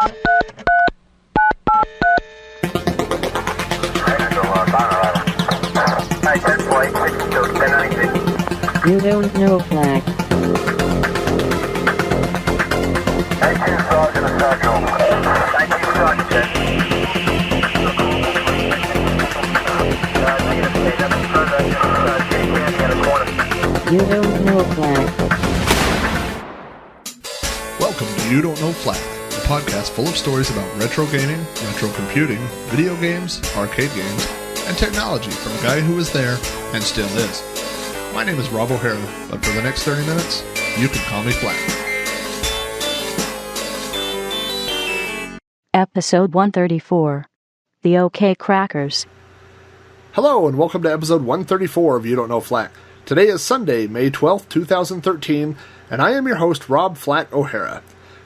You don't know flag. You don't know flag. Welcome to You Don't Know Flag, a podcast full of stories about retro gaming, retro computing, video games, arcade games, and technology from a guy who was there and still is. My name is Rob O'Hara, but for the next 30 minutes, you can call me Flag. Episode 134. The OK Krackers. Hello, and welcome to episode 134 of You Don't Know Flack. Today is Sunday, May 12th, 2013, and I am your host, Rob Flack O'Hara.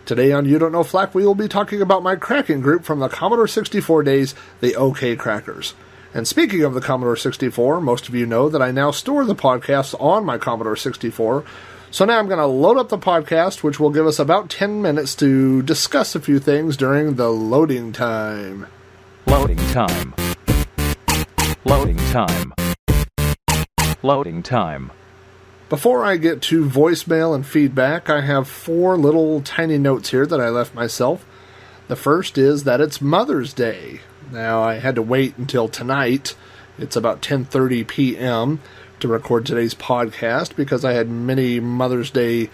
Today on You Don't Know Flack, we will be talking about my cracking group from the Commodore 64 days, the OK Krackers. And speaking of the Commodore 64, most of you know that I now store the podcasts on my Commodore 64, so now I'm going to load up the podcast, which will give us about 10 minutes to discuss a few things during the loading time. Loading time. Loading time. Loading time. Before I get to voicemail and feedback, I have 4 little tiny notes here that I left myself. The first is that it's Mother's Day. Now, I had to wait until tonight. It's about 10:30 p.m. to record today's podcast because I had many Mother's Day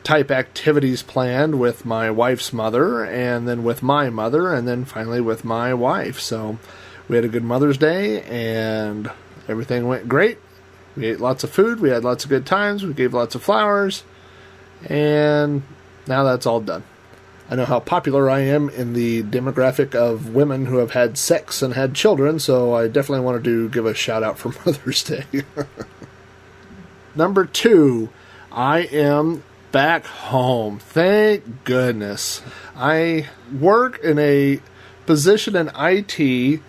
type activities planned with my wife's mother, and then with my mother, and then finally with my wife. So we had a good Mother's Day, and everything went great. We ate lots of food, we had lots of good times, we gave lots of flowers, and now that's all done. I know how popular I am in the demographic of women who have had sex and had children, so I definitely wanted to give a shout out for Mother's Day. Number 2, I am back home. Thank goodness. I work in a position in IT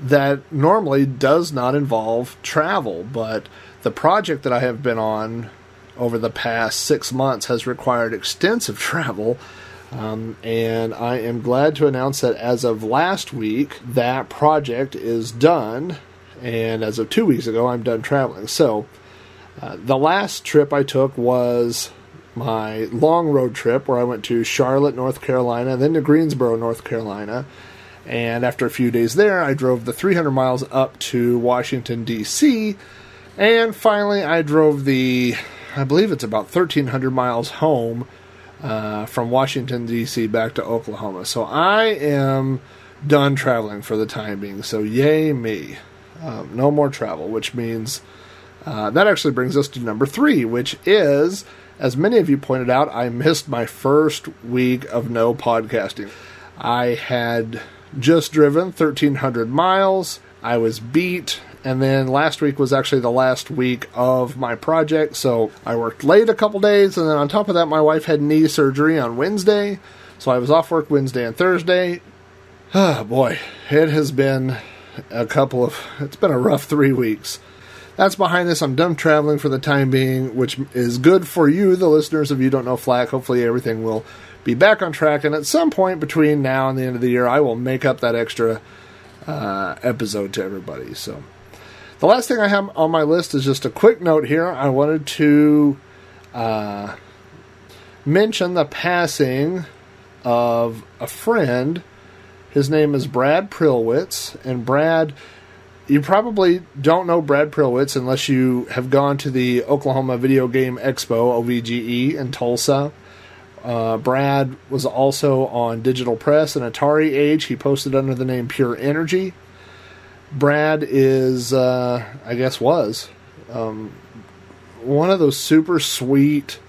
that normally does not involve travel, but the project that I have been on over the past 6 months has required extensive travel, and I am glad to announce that as of last week, that project is done, and as of 2 weeks ago, I'm done traveling. So, the last trip I took was my long road trip where I went to Charlotte, North Carolina, then to Greensboro, North Carolina. And after a few days there, I drove the 300 miles up to Washington, D.C., and finally I drove I believe it's about 1,300 miles home from Washington, D.C. back to Oklahoma. So I am done traveling for the time being, so yay me. No more travel, which means that actually brings us to number 3, which is, as many of you pointed out, I missed my first week of no podcasting. I had just driven 1,300 miles. I was beat. And then last week was actually the last week of my project. So I worked late a couple days. And then on top of that, my wife had knee surgery on Wednesday. So I was off work Wednesday and Thursday. Oh boy, it has been it's been a rough 3 weeks. That's behind us. I'm done traveling for the time being, which is good for you, the listeners of You Don't Know Flack. Hopefully everything will be back on track, and at some point between now and the end of the year, I will make up that extra episode to everybody. So, the last thing I have on my list is just a quick note here. I wanted to mention the passing of a friend. His name is Brad Prilwitz, and Brad, you probably don't know Brad Prilwitz unless you have gone to the Oklahoma Video Game Expo, OVGE, in Tulsa. Brad was also on Digital Press and Atari Age. He posted under the name Pure Energy. Brad is, was one of those super sweet,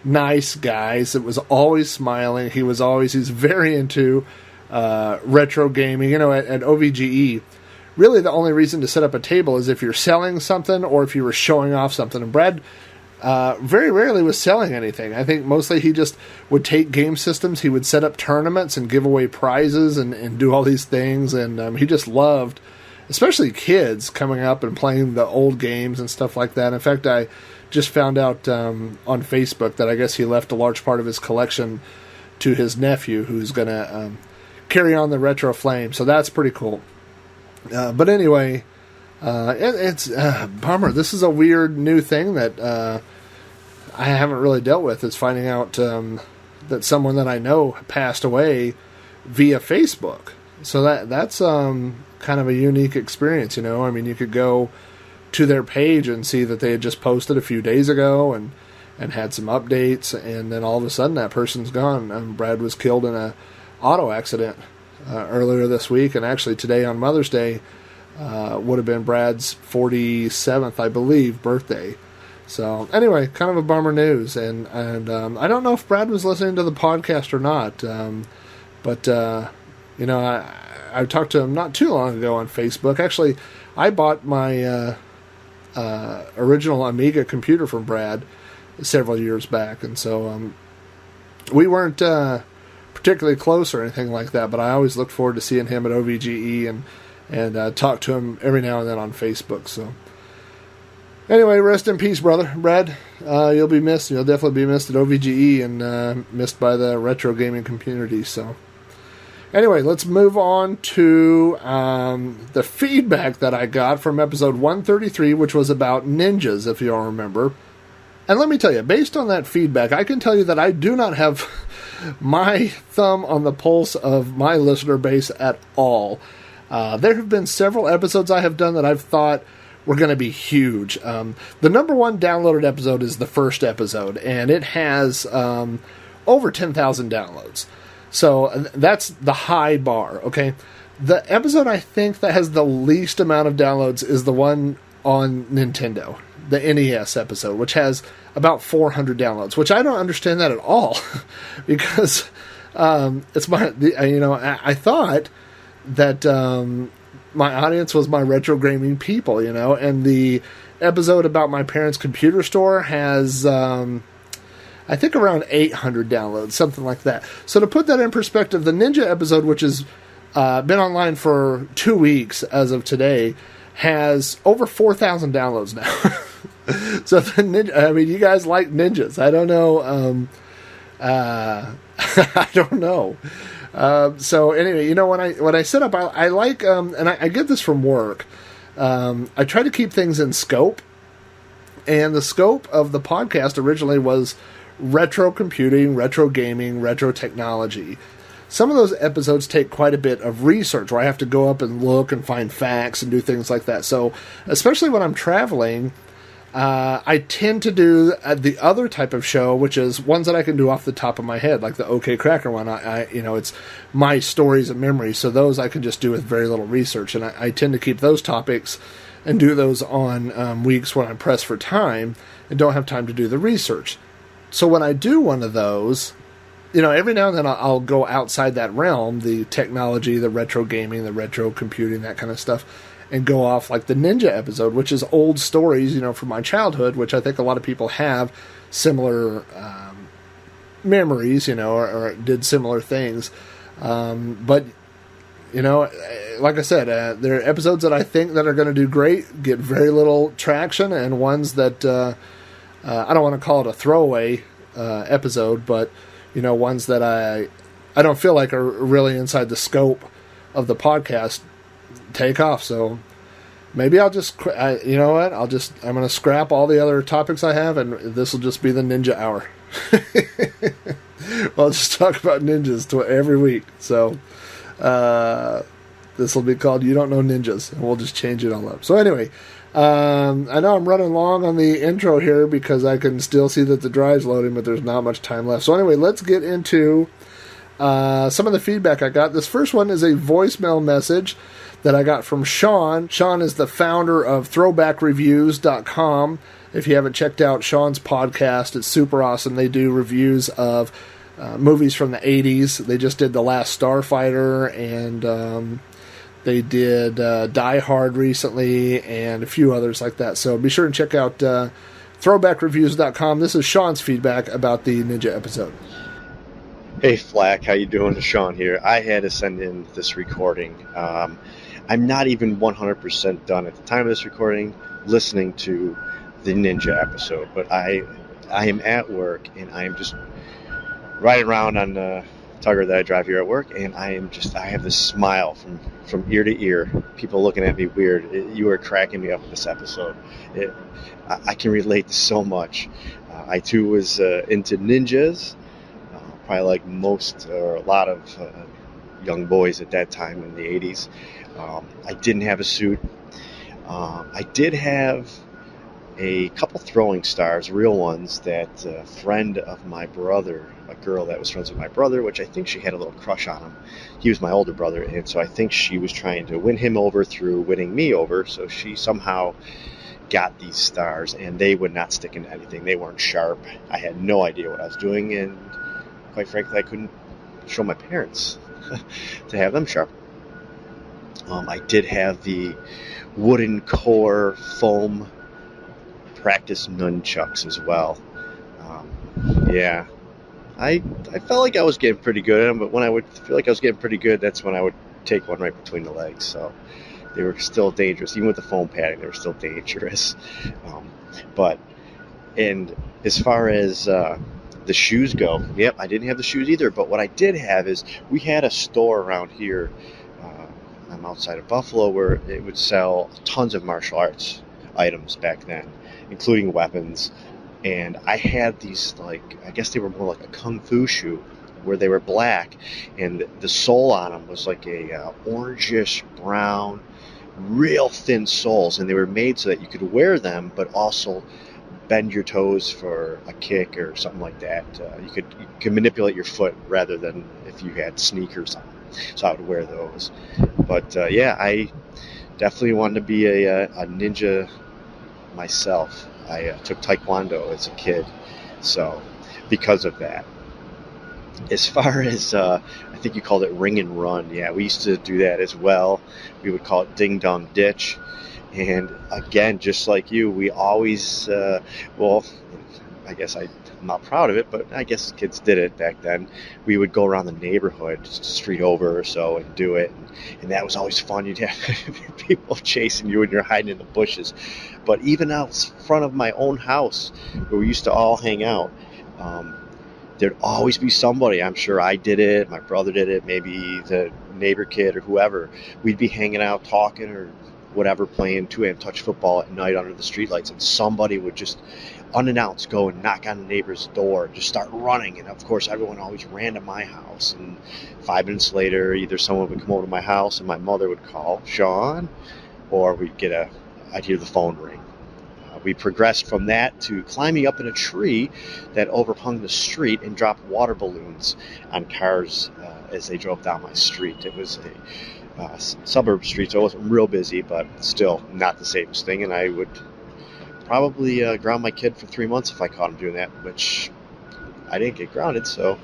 nice guys that was always smiling. He's very into retro gaming. At OVGE, really the only reason to set up a table is if you're selling something or if you were showing off something. And Brad very rarely was selling anything. I think mostly he just would take game systems. He would set up tournaments and give away prizes and do all these things. And he just loved, especially kids, coming up and playing the old games and stuff like that. In fact, I just found out on Facebook that I guess he left a large part of his collection to his nephew, who's going to carry on the retro flame. So that's pretty cool. But anyway, it's a bummer. This is a weird new thing that I haven't really dealt with. Is finding out that someone that I know passed away via Facebook. So that's kind of a unique experience, you know. I mean, you could go to their page and see that they had just posted a few days ago and had some updates, and then all of a sudden that person's gone. Brad was killed in a auto accident earlier this week, and actually today on Mother's Day would have been Brad's 47th, I believe, birthday. So anyway, kind of a bummer news, and I don't know if Brad was listening to the podcast or not, but you know, I talked to him not too long ago on Facebook. Actually, I bought my original Amiga computer from Brad several years back, and so we weren't particularly close or anything like that, but I always looked forward to seeing him at OVGE and talk to him every now and then on Facebook. So anyway, rest in peace, brother. Brad, you'll be missed. You'll definitely be missed at OVGE and missed by the retro gaming community. So anyway, let's move on to the feedback that I got from episode 133, which was about ninjas, if you all remember. And let me tell you, based on that feedback, I can tell you that I do not have my thumb on the pulse of my listener base at all. There have been several episodes I have done that I've thought were going to be huge. The number one downloaded episode is the first episode, and it has over 10,000 downloads. So that's the high bar, okay? The episode I think that has the least amount of downloads is the one on Nintendo, the NES episode, which has about 400 downloads, which I don't understand that at all, because it's I thought that my audience was my retro gaming people, you know, and the episode about my parents' computer store has I think around 800 downloads, something like that. So to put that in perspective, the Ninja episode, which has been online for 2 weeks as of today, has over 4,000 downloads now. So the Ninja, I mean, you guys like ninjas. I don't know. I don't know. So anyway, you know, when I set up, I like, and I get this from work. I try to keep things in scope, and the scope of the podcast originally was retro computing, retro gaming, retro technology. Some of those episodes take quite a bit of research where I have to go up and look and find facts and do things like that. So, especially when I'm traveling, I tend to do the other type of show, which is ones that I can do off the top of my head, like the OK Cracker one. It's my stories and memories, so those I can just do with very little research, and I tend to keep those topics and do those on weeks when I'm pressed for time and don't have time to do the research. So when I do one of those, you know, every now and then I'll go outside that realm, the technology, the retro gaming, the retro computing, that kind of stuff, and go off like the Ninja episode, which is old stories, you know, from my childhood, which I think a lot of people have similar memories, you know, or did similar things. But, you know, like I said, there are episodes that I think that are going to do great, get very little traction, and ones that I don't want to call it a throwaway episode, but, you know, ones that I don't feel like are really inside the scope of the podcast take off. So maybe I'll just, you know what, I'm going to scrap all the other topics I have, and this will just be the Ninja Hour. I'll just talk about ninjas every week. So this will be called You Don't Know Ninjas, and we'll just change it all up. So anyway, I know I'm running long on the intro here because I can still see that the drive's loading, but there's not much time left. So anyway, let's get into some of the feedback I got. This first one is a voicemail message that I got from Sean. Sean is the founder of throwbackreviews.com. If you haven't checked out Sean's podcast, it's super awesome. They do reviews of movies from the 80s. They just did The Last Starfighter, and they did Die Hard recently, and a few others like that. So be sure and check out throwbackreviews.com. This is Sean's feedback about the Ninja episode. Hey Flack, how you doing? Sean here. I had to send in this recording. I'm not even 100% done at the time of this recording listening to the Ninja episode, but I am at work, and I am just riding around on the Tugger that I drive here at work, and I have this smile from ear to ear. People looking at me weird. You are cracking me up in this episode. I can relate to so much. I too was into ninjas, probably like most or a lot of young boys at that time in the 80s. I didn't have a suit. I did have a couple throwing stars, real ones, that a friend of my brother, a girl that was friends with my brother, which I think she had a little crush on him. He was my older brother, and so I think she was trying to win him over through winning me over, so she somehow got these stars, and they would not stick into anything. They weren't sharp. I had no idea what I was doing, and quite frankly, I couldn't show my parents to have them sharp. I did have the wooden core foam practice nunchucks as well. Yeah, I felt like I was getting pretty good at them, but when I would feel like I was getting pretty good, that's when I would take one right between the legs. So they were still dangerous. Even with the foam padding, they were still dangerous. And as far as the shoes go, yep, I didn't have the shoes either, but what I did have is we had a store around here, I'm outside of Buffalo, where it would sell tons of martial arts items back then, including weapons. And I had these, like, I guess they were more like a kung fu shoe, where they were black, and the sole on them was like a orangish brown, real thin soles, and they were made so that you could wear them but also bend your toes for a kick or something like that. You could manipulate your foot rather than if you had sneakers on. So I would wear those. But yeah, I definitely wanted to be a ninja myself. I took Taekwondo as a kid, so because of that. As far as, I think you called it ring and run. Yeah, we used to do that as well. We would call it ding dong ditch. And again, just like you, we always, well, I guess I'm not proud of it, but I guess kids did it back then. We would go around the neighborhood, just a street over or so, and do it. And that was always fun. You'd have people chasing you and you're hiding in the bushes. But even out front of my own house, where we used to all hang out, there'd always be somebody. I'm sure I did it, my brother did it, maybe the neighbor kid or whoever. We'd be hanging out, talking or whatever, playing two-hand touch football at night under the streetlights, and somebody would just unannounced go and knock on the neighbor's door and just start running. And of course, everyone always ran to my house. And 5 minutes later, either someone would come over to my house and my mother would call, Sean, or I'd hear the phone ring. We progressed from that to climbing up in a tree that overhung the street and dropped water balloons on cars as they drove down my street. It was a suburb street, so it wasn't real busy, but still not the safest thing. And I would probably ground my kid for 3 months if I caught him doing that, which I didn't get grounded, so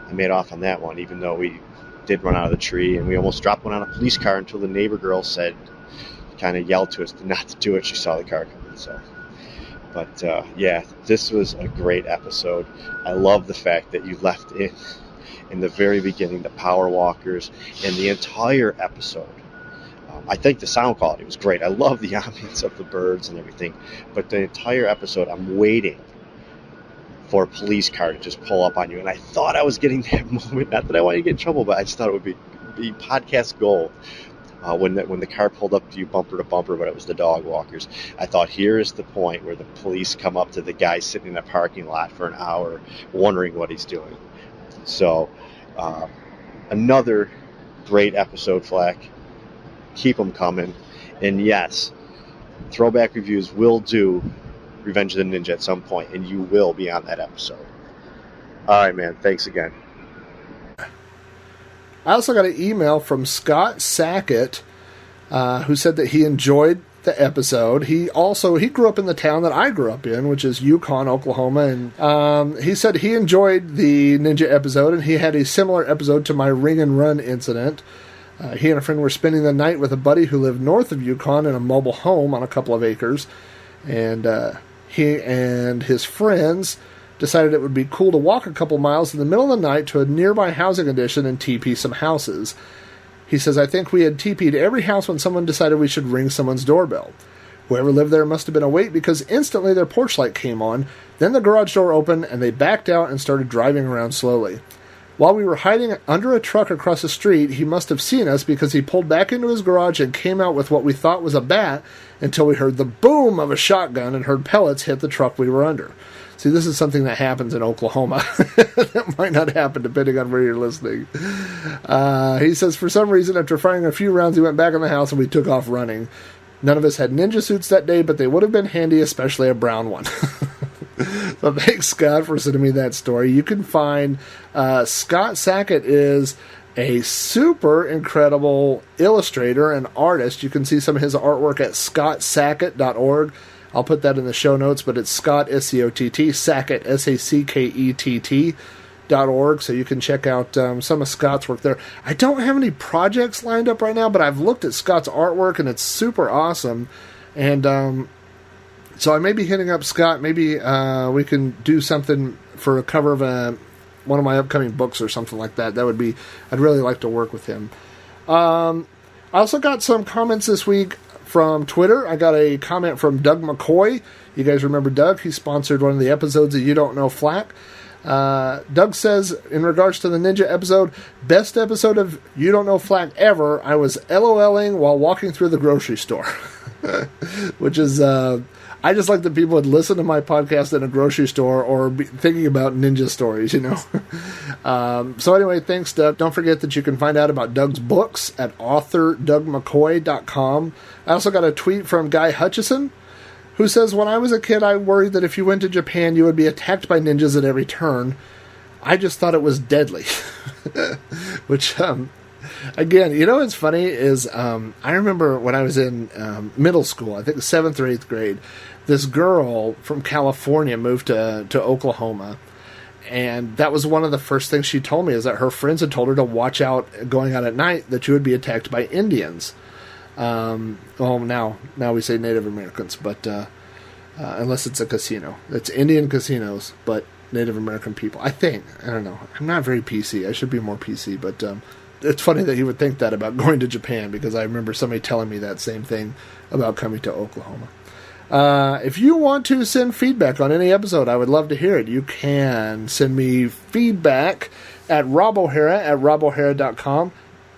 I made off on that one, even though we did run out of the tree, and we almost dropped one on a police car until the neighbor girl kind of yelled to us not to do it. She saw the car coming. So, but yeah, this was a great episode. I love the fact that you left in the very beginning the power walkers, and the entire episode. I think the sound quality was great. I love the ambience of the birds and everything, but the entire episode, I'm waiting for a police car to just pull up on you, and I thought I was getting that moment. Not that I wanted to get in trouble, but I just thought it would be podcast gold. When the car pulled up to you bumper to bumper, but it was the dog walkers. I thought, here is the point where the police come up to the guy sitting in a parking lot for an hour wondering what he's doing. So, another great episode, Flack. Keep them coming. And yes, Throwback Reviews will do Revenge of the Ninja at some point, and you will be on that episode. All right, man. Thanks again. I also got an email from Scott Sackett, who said that he enjoyed the episode. He grew up in the town that I grew up in, which is Yukon, Oklahoma, and he said he enjoyed the ninja episode, and he had a similar episode to my ring and run incident. He and a friend were spending the night with a buddy who lived north of Yukon in a mobile home on a couple of acres, and he and his friends decided it would be cool to walk a couple miles in the middle of the night to a nearby housing addition and TP some houses. He says, I think we had TP'd every house when someone decided we should ring someone's doorbell. Whoever lived there must have been awake because instantly their porch light came on. Then the garage door opened and they backed out and started driving around slowly. While we were hiding under a truck across the street, he must have seen us because he pulled back into his garage and came out with what we thought was a bat until we heard the boom of a shotgun and heard pellets hit the truck we were under. See, this is something that happens in Oklahoma. That might not happen depending on where you're listening. He says, for some reason, after firing a few rounds, he went back in the house and we took off running. None of us had ninja suits that day, but they would have been handy, especially a brown one. So thanks, Scott, for sending me that story. You can find Scott Sackett is a super incredible illustrator and artist. You can see some of his artwork at scottsackett.org. I'll put that in the show notes, but it's Scott, S-C-O-T-T, Sackett, S-A-C-K-E-T-T.org, so you can check out some of Scott's work there. I don't have any projects lined up right now, but I've looked at Scott's artwork, and it's super awesome. And so I may be hitting up Scott. Maybe we can do something for a cover of one of my upcoming books or something like that. That would be, I'd really like to work with him. I also got some comments this week from Twitter. I got a comment from Doug McCoy. You guys remember Doug? He sponsored one of the episodes of You Don't Know Flack. Doug says, in regards to the Ninja episode, best episode of You Don't Know Flack ever. I was LOLing while walking through the grocery store. Which is, I just like that people would listen to my podcast in a grocery store or be thinking about ninja stories, you know. So anyway, thanks, Doug. Don't forget that you can find out about Doug's books at authordougmccoy.com. I also got a tweet from Guy Hutchison, who says, when I was a kid, I worried that if you went to Japan, you would be attacked by ninjas at every turn. I just thought it was deadly. Which, again, you know what's funny is I remember when I was in middle school, I think 7th or 8th grade, this girl from California moved to Oklahoma. And that was one of the first things she told me, is that her friends had told her to watch out going out at night, that you would be attacked by Indians. Well, now we say Native Americans, but unless it's a casino. It's Indian casinos, but Native American people. I think. I don't know. I'm not very PC. I should be more PC, but it's funny that he would think that about going to Japan, because I remember somebody telling me that same thing about coming to Oklahoma. If you want to send feedback on any episode, I would love to hear it. You can send me feedback at robohara@robohara.com.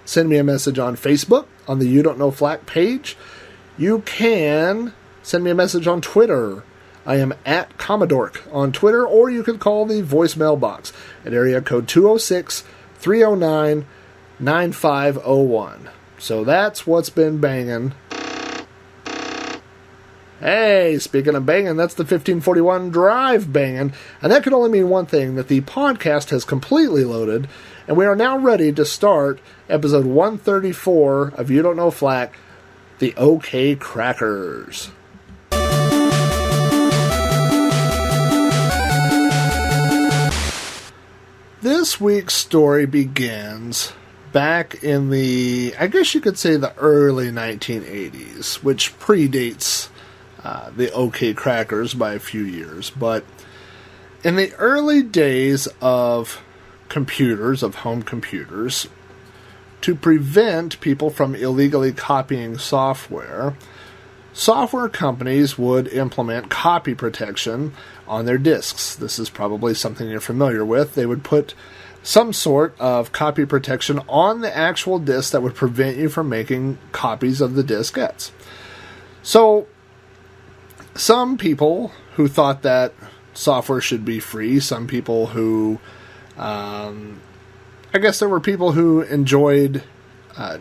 Send me a message on Facebook on the You Don't Know Flack page. You can send me a message on Twitter. I am at Commodore on Twitter, or you can call the voicemail box at area code 206-309-9501. So that's what's been banging. Hey, speaking of banging, that's the 1541 Drive banging, and that can only mean one thing, that the podcast has completely loaded, and we are now ready to start episode 134 of You Don't Know Flack, the OK Krackers. This week's story begins back in the, I guess you could say, the early 1980s, which predates the OK Krackers by a few years. But in the early days of computers, of home computers, to prevent people from illegally copying software companies would implement copy protection on their disks. This is probably something you're familiar with. They would put some sort of copy protection on the actual disk that would prevent you from making copies of the diskettes. So, some people who thought that software should be free, some people who, I guess there were people who enjoyed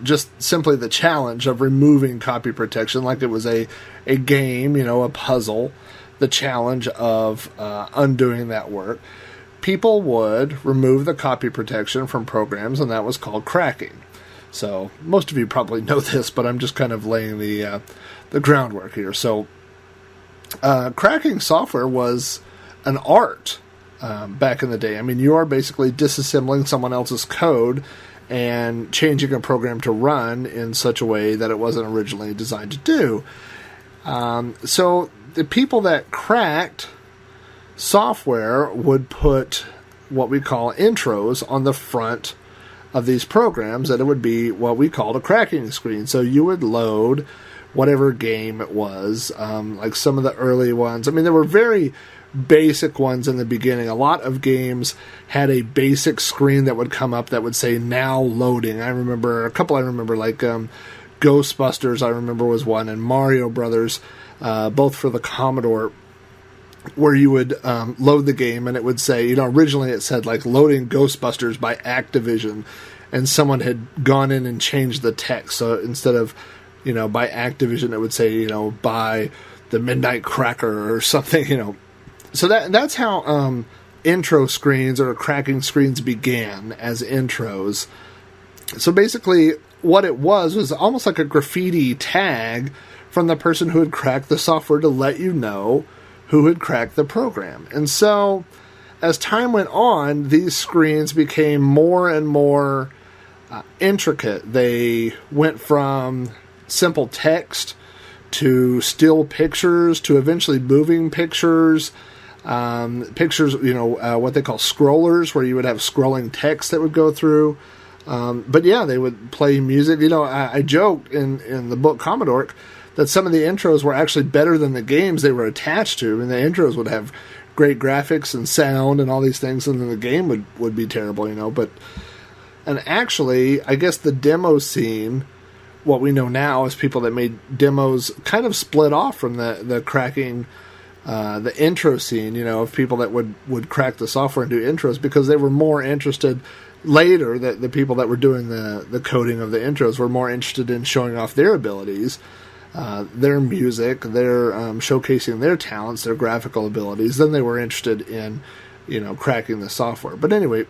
just simply the challenge of removing copy protection, like it was a game, a puzzle, the challenge of undoing that work. People would remove the copy protection from programs, and that was called cracking. So most of you probably know this, but I'm just kind of laying the groundwork here. So cracking software was an art back in the day. I mean, you are basically disassembling someone else's code and changing a program to run in such a way that it wasn't originally designed to do. So the people that cracked software would put what we call intros on the front of these programs, and it would be what we called a cracking screen. So you would load whatever game it was. Like some of the early ones. I mean, there were very basic ones in the beginning. A lot of games had a basic screen that would come up that would say now loading. I remember like Ghostbusters, I remember was one, and Mario Brothers, both for the Commodore, where you would load the game and it would say, originally it said like loading Ghostbusters by Activision, and someone had gone in and changed the text. So instead of, by Activision, it would say, by the Midnight Cracker or something, So that's how intro screens or cracking screens began, as intros. So basically what it was almost like a graffiti tag from the person who had cracked the software to let you know who had cracked the program. And so as time went on, these screens became more and more intricate. They went from simple text to still pictures to eventually moving pictures. Pictures, what they call scrollers, where you would have scrolling text that would go through. But yeah, they would play music. I joked in the book Commodore that some of the intros were actually better than the games they were attached to. And the intros would have great graphics and sound and all these things, and then the game would be terrible, And actually, I guess the demo scene, what we know now as people that made demos, kind of split off from the cracking, the intro scene, of people that would crack the software and do intros, because they were more interested later, that the people that were doing the coding of the intros were more interested in showing off their abilities, their music, their showcasing their talents, their graphical abilities, than they were interested in, cracking the software. But anyway,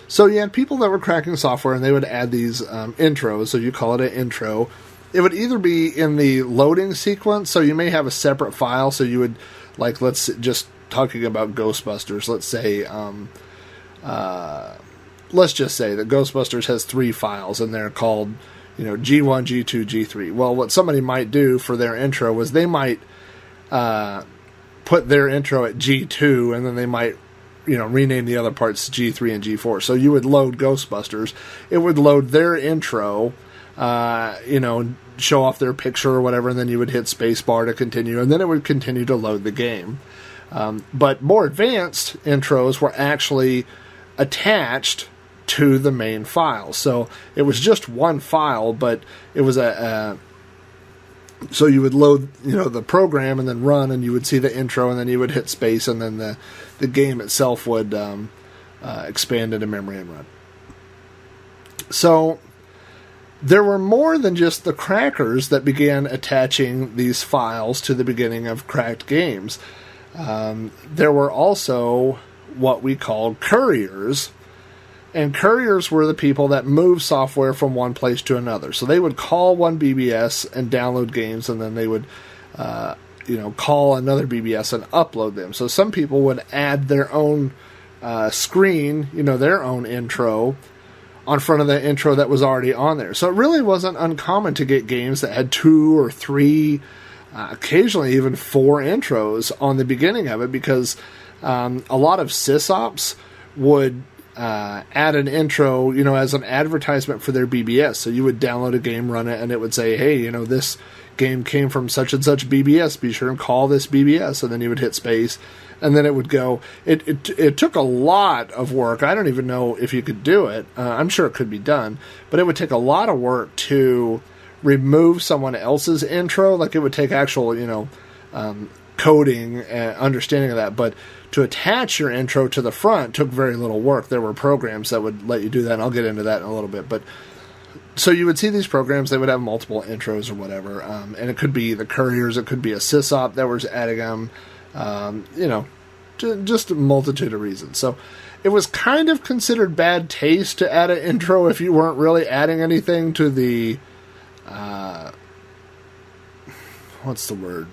so you had people that were cracking software, and they would add these intros, so you call it an intro. It would either be in the loading sequence, so you may have a separate file, so you would, like, just talking about Ghostbusters, let's just say that Ghostbusters has 3 files, and they're called, G1, G2, G3. Well, what somebody might do for their intro was they might put their intro at G2, and then they might, rename the other parts G3 and G4. So you would load Ghostbusters. It would load their intro, show off their picture or whatever, and then you would hit spacebar to continue, and then it would continue to load the game. But more advanced intros were actually attached to the main file. So it was just one file, but it was so you would load, the program and then run, and you would see the intro, and then you would hit space, and then the game itself would expand into memory and run. So there were more than just the crackers that began attaching these files to the beginning of cracked games. There were also what we called couriers, and couriers were the people that moved software from one place to another. So they would call one BBS and download games, and then they would, call another BBS and upload them. So some people would add their own screen, their own intro, on front of the intro that was already on there. So it really wasn't uncommon to get games that had 2 or 3, occasionally even 4 intros on the beginning of it, because a lot of sysops would add an intro, as an advertisement for their BBS. So you would download a game, run it, and it would say, hey, this game came from such and such BBS. Be sure and call this BBS. And then you would hit space, and then it would go. It took a lot of work. I don't even know if you could do it. I'm sure it could be done, but it would take a lot of work to remove someone else's intro. Like, it would take actual, coding and understanding of that. But to attach your intro to the front took very little work. There were programs that would let you do that, and I'll get into that in a little bit. But so you would see these programs, they would have multiple intros or whatever, and it could be the couriers, it could be a sysop that was adding them, just a multitude of reasons. So it was kind of considered bad taste to add an intro if you weren't really adding anything to the, what's the word?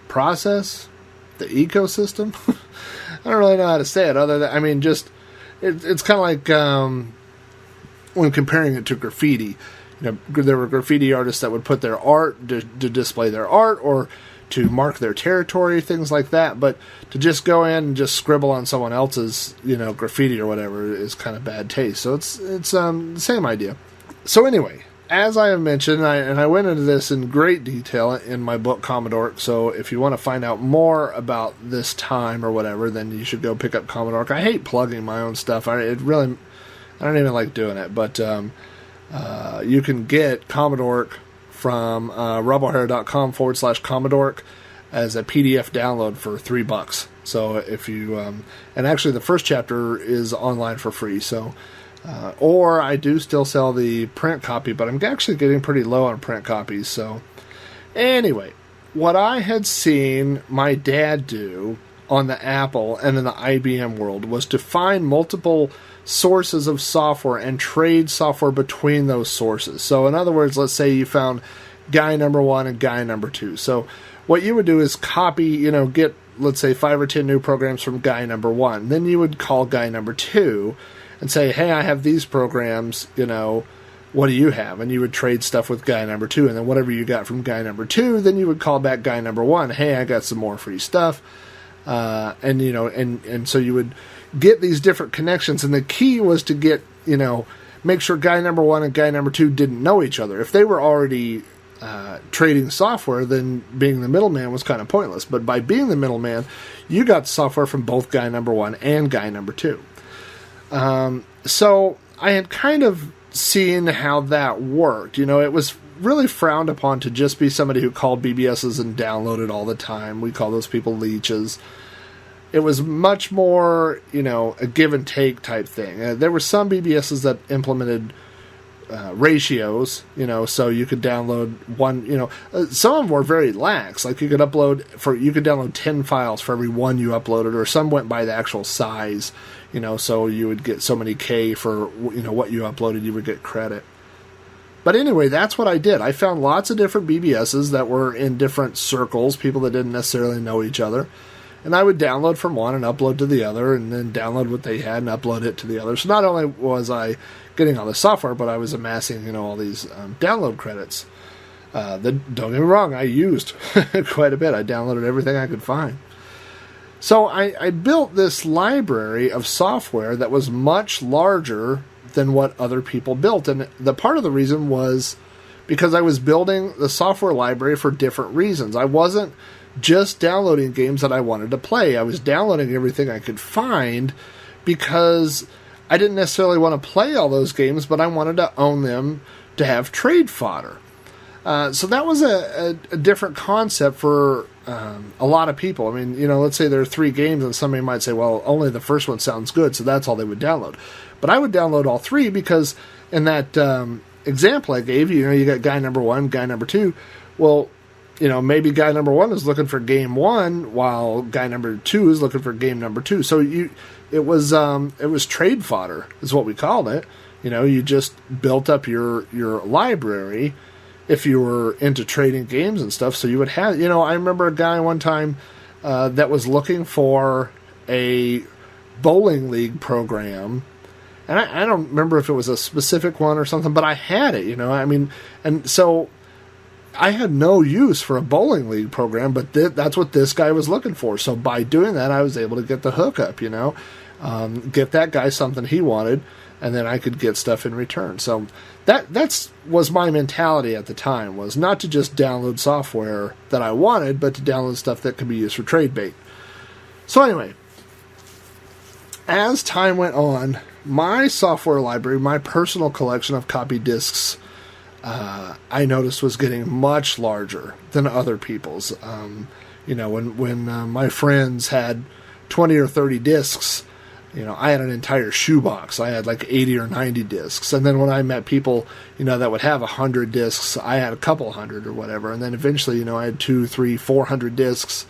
Process? The ecosystem? I don't really know how to say it other than, it's kind of like, when comparing it to graffiti, there were graffiti artists that would put their art to display their art or to mark their territory, things like that. But to just go in and just scribble on someone else's, graffiti or whatever is kind of bad taste. So it's the same idea. So anyway, as I have mentioned, and I went into this in great detail in my book Commodore, so if you want to find out more about this time or whatever, then you should go pick up Commodore. I hate plugging my own stuff. I don't even like doing it, but you can get Commodore from rebelhair.com/Commodore as a PDF download for $3. So if you, and actually the first chapter is online for free, so... or I do still sell the print copy, but I'm actually getting pretty low on print copies. So anyway, what I had seen my dad do on the Apple and in the IBM world was to find multiple sources of software and trade software between those sources. So in other words, let's say you found guy number 1 and guy number 2. So what you would do is copy, get, let's say 5 or 10 new programs from guy number 1. Then you would call guy number 2 and say, hey, I have these programs, what do you have? And you would trade stuff with guy number 2, and then whatever you got from guy number 2, then you would call back guy number 1, hey, I got some more free stuff, and so you would get these different connections, and the key was to get, make sure guy number 1 and guy number 2 didn't know each other. If they were already trading software, then being the middleman was kind of pointless, but by being the middleman, you got software from both guy number 1 and guy number 2. So I had kind of seen how that worked. It was really frowned upon to just be somebody who called BBSes and downloaded all the time. We call those people leeches. It was much more, a give and take type thing. There were some BBSes that implemented ratios, so you could download one, some of them were very lax. Like you could download 10 files for every one you uploaded, or some went by the actual size, so you would get so many K for, what you uploaded, you would get credit. But anyway, that's what I did. I found lots of different BBSes that were in different circles, people that didn't necessarily know each other. And I would download from one and upload to the other, and then download what they had and upload it to the other. So not only was I getting all the software, but I was amassing, all these download credits. Don't get me wrong, I used quite a bit. I downloaded everything I could find. So I built this library of software that was much larger than what other people built. And the part of the reason was because I was building the software library for different reasons. I wasn't just downloading games that I wanted to play. I was downloading everything I could find because I didn't necessarily want to play all those games, but I wanted to own them to have trade fodder. So that was a different concept for a lot of people. I mean, let's say there are 3 games and somebody might say, well, only the first one sounds good, so that's all they would download. But I would download all 3 because in that example I gave you, you got guy number 1, guy number 2. Well, maybe guy number 1 is looking for game 1 while guy number 2 is looking for game number 2. So it was trade fodder is what we called it. You just built up your library if you were into trading games and stuff. So you would have, I remember a guy one time that was looking for a bowling league program. And I don't remember if it was a specific one or something, but I had it, and so I had no use for a bowling league program, but that's what this guy was looking for. So by doing that, I was able to get the hookup, get that guy something he wanted, and then I could get stuff in return. So that was my mentality at the time, was not to just download software that I wanted, but to download stuff that could be used for trade bait. So anyway, as time went on, my software library, my personal collection of copy disks, I noticed was getting much larger than other people's. When my friends had 20 or 30 disks, I had an entire shoebox. I had like 80 or 90 disks. And then when I met people, that would have 100 disks, I had a couple hundred or whatever. And then eventually, I had 200, 300, 400 disks,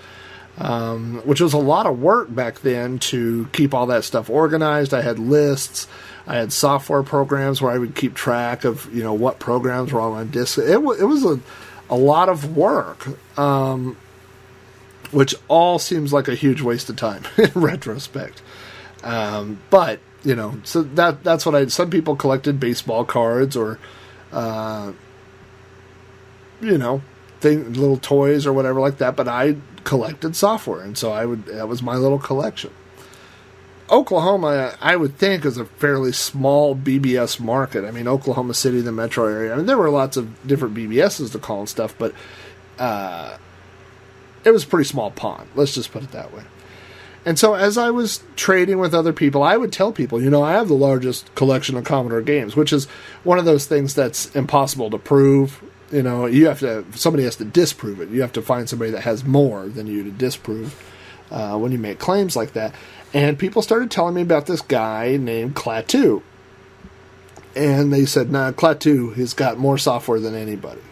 which was a lot of work back then to keep all that stuff organized. I had lists. I had software programs where I would keep track of, what programs were on my disk. It was a lot of work, which all seems like a huge waste of time in retrospect. But, so that's what some people collected baseball cards or, little toys or whatever like that, but I collected software. And so that was my little collection. Oklahoma, I would think, is a fairly small BBS market. I mean, Oklahoma City, the metro area. I mean, there were lots of different BBSes to call and stuff, but it was a pretty small pond. Let's just put it that way. And so as I was trading with other people, I would tell people, I have the largest collection of Commodore games, which is one of those things that's impossible to prove. Somebody has to disprove it. You have to find somebody that has more than you to disprove when you make claims like that. And people started telling me about this guy named Klaatu. And they said, Klaatu has got more software than anybody.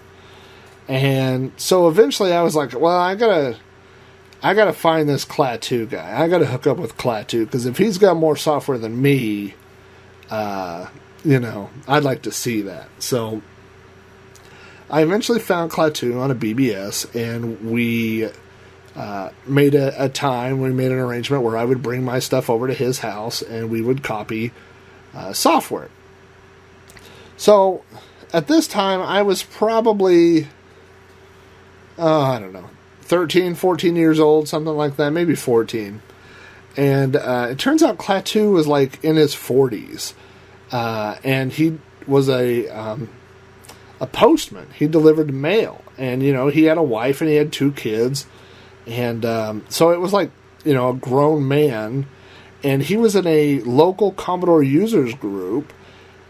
And so eventually I was like, well, I gotta find this Klaatu guy. I gotta hook up with Klaatu, because if he's got more software than me, I'd like to see that. So I eventually found Klaatu on a BBS, and we made a time, we made an arrangement where I would bring my stuff over to his house, and we would copy software. So at this time, I was probably, 13, 14 years old, something like that, maybe 14. And it turns out Klaatu was like in his 40s. And he was a postman. He delivered mail. And, he had a wife and he had 2 kids. And so it was like, a grown man. And he was in a local Commodore users group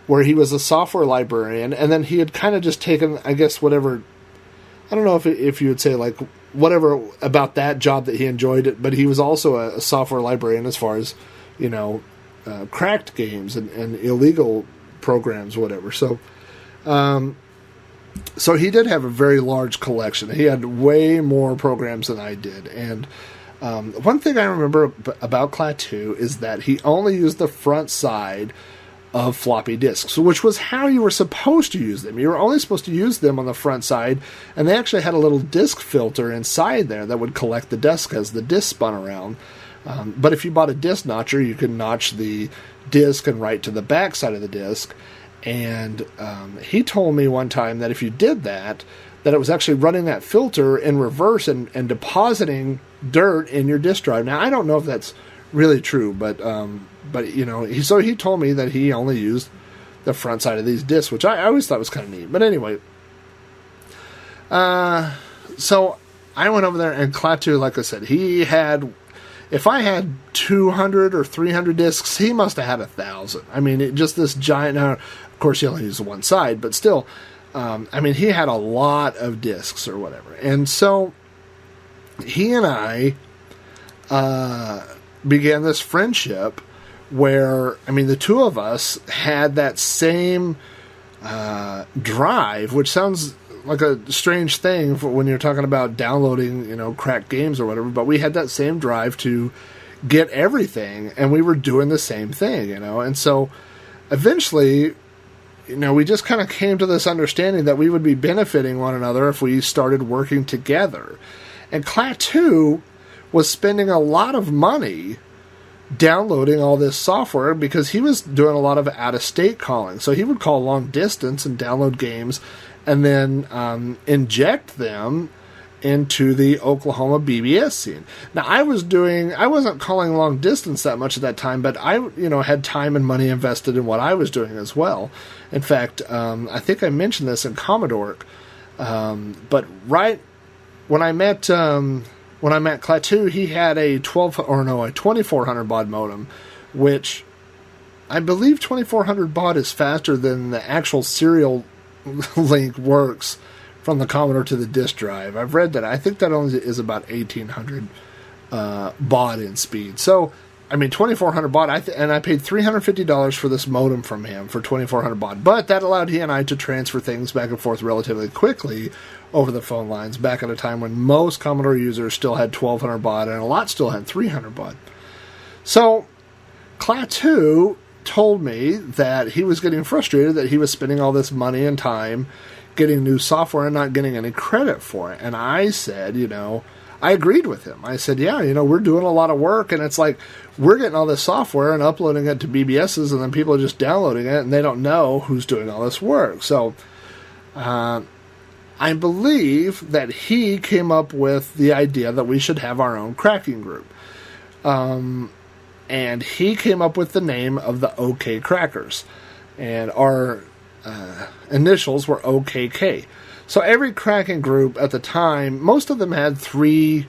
where he was a software librarian. And then he had kind of just taken, I guess, whatever, I don't know if you would say like whatever about that job that he enjoyed it, but he was also a software librarian as far as, cracked games and illegal programs, whatever. So, so he did have a very large collection. He had way more programs than I did. And one thing I remember about Klaatu is that he only used the front side of floppy disks, which was how you were supposed to use them. You were only supposed to use them on the front side, and they actually had a little disk filter inside there that would collect the disk as the disk spun around. But if you bought a disk notcher, you could notch the disk and write to the back side of the disk. And he told me one time that if you did that it was actually running that filter in reverse and depositing dirt in your disk drive. Now, I don't know if that's really true, but he told me that he only used the front side of these discs, which I always thought was kind of neat. But anyway, so I went over there, and Klaatu, like I said, he had, if I had 200 or 300 discs, he must have had 1,000. I mean, just this giant. Now, of course, he only used one side, but still, he had a lot of discs or whatever. And so he and I began this friendship where, the two of us had that same drive, which sounds like a strange thing for when you're talking about downloading, cracked games or whatever, but we had that same drive to get everything, and we were doing the same thing, and so eventually, we just kind of came to this understanding that we would be benefiting one another if we started working together. And Klaatu was spending a lot of money downloading all this software because he was doing a lot of out-of-state calling. So he would call long distance and download games and then inject them into the Oklahoma BBS scene. Now, I wasn't calling long distance that much at that time, but I, had time and money invested in what I was doing as well. In fact, I think I mentioned this in Commodore, but right when I met Klaatu, he had a 2400 baud modem, which I believe 2400 baud is faster than the actual serial link works from the Commodore to the disk drive. I've read that. I think that only is about 1800 baud in speed. So, 2400 baud, and I paid $350 for this modem from him for 2400 baud. But that allowed he and I to transfer things back and forth relatively quickly over the phone lines back at a time when most Commodore users still had 1200 baud and a lot still had 300 baud. So, Klaatu told me that he was getting frustrated that he was spending all this money and time getting new software and not getting any credit for it. And I said, I agreed with him. I said, yeah, we're doing a lot of work, and it's like we're getting all this software and uploading it to BBSes, and then people are just downloading it, and they don't know who's doing all this work. So I believe that he came up with the idea that we should have our own cracking group. And and he came up with the name of the OK Krackers. And our initials were OKK. So every cracking group at the time, most of them had 3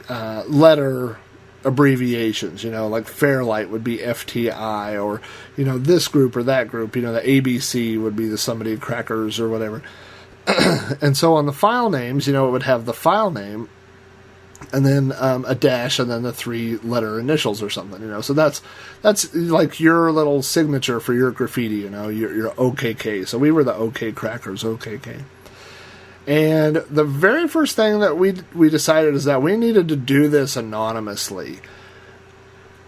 letter abbreviations, like Fairlight would be FTI, or, this group or that group, the ABC would be the somebody crackers or whatever. And so on the file names, it would have the file name, and then a dash, and then the 3-letter initials or something, So that's like your little signature for your graffiti, your OKK. So we were the OK Krackers, OKK. And the very first thing that we decided is that we needed to do this anonymously.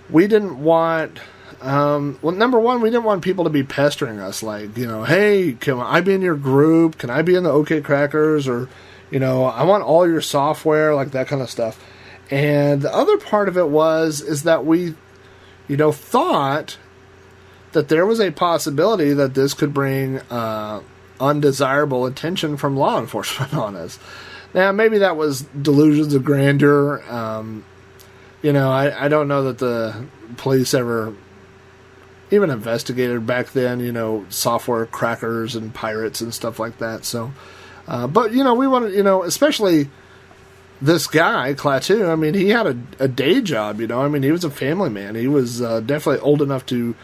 We didn't want, number one, we didn't want people to be pestering us like, hey, can I be in your group? Can I be in the OK Krackers? Or, I want all your software, like that kind of stuff. And the other part of it is that we, thought that there was a possibility that this could bring undesirable attention from law enforcement on us. Now, maybe that was delusions of grandeur. I don't know that the police ever even investigated back then, software crackers and pirates and stuff like that. So, but, we wanted, especially this guy, Klaatu, he had a day job, he was a family man. He was definitely old enough to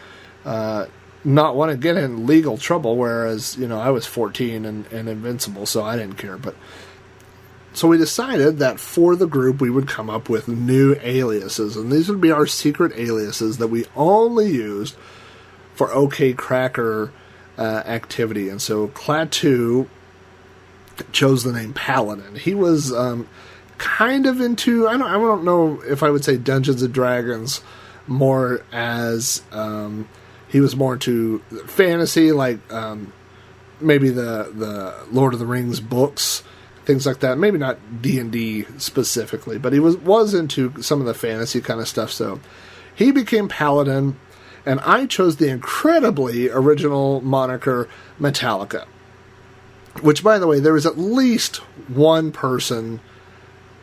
not want to get in legal trouble, whereas, I was 14 and invincible, so I didn't care. But so we decided that for the group, we would come up with new aliases, and these would be our secret aliases that we only used for OK Kracker activity. And so Klaatu chose the name Paladin. He was kind of into, I don't know if I would say Dungeons and Dragons, more as he was more into fantasy, like maybe the Lord of the Rings books, things like that. Maybe not D&D specifically, but he was into some of the fantasy kind of stuff. So he became Paladin, and I chose the incredibly original moniker Metallica, which, by the way, there was at least one person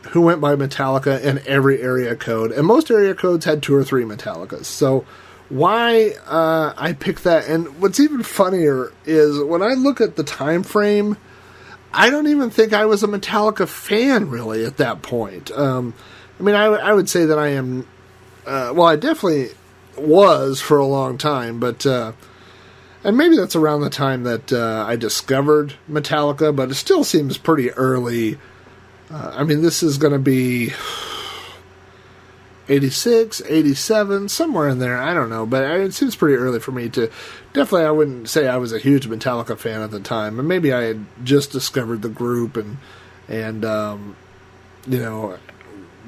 who went by Metallica in every area code, and most area codes had 2 or 3 Metallicas. So why I picked that, and what's even funnier is when I look at the time frame, I don't even think I was a Metallica fan really at that point. I would say that I am, I definitely was for a long time, but and maybe that's around the time that I discovered Metallica, but it still seems pretty early. This is going to be 86, 87, somewhere in there. I don't know, but it seems pretty early for me to... Definitely, I wouldn't say I was a huge Metallica fan at the time, and maybe I had just discovered the group and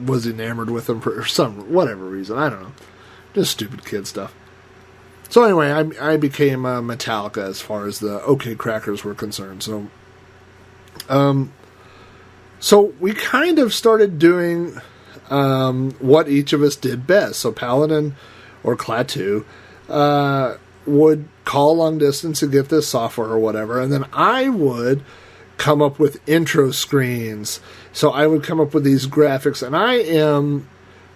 was enamored with them for some whatever reason. I don't know. Just stupid kid stuff. So anyway, I became Metallica as far as the OK Krackers were concerned. So we kind of started doing what each of us did best. So Paladin or Klaatu would call long distance and get this software or whatever, and then I would come up with intro screens. So I would come up with these graphics, and I am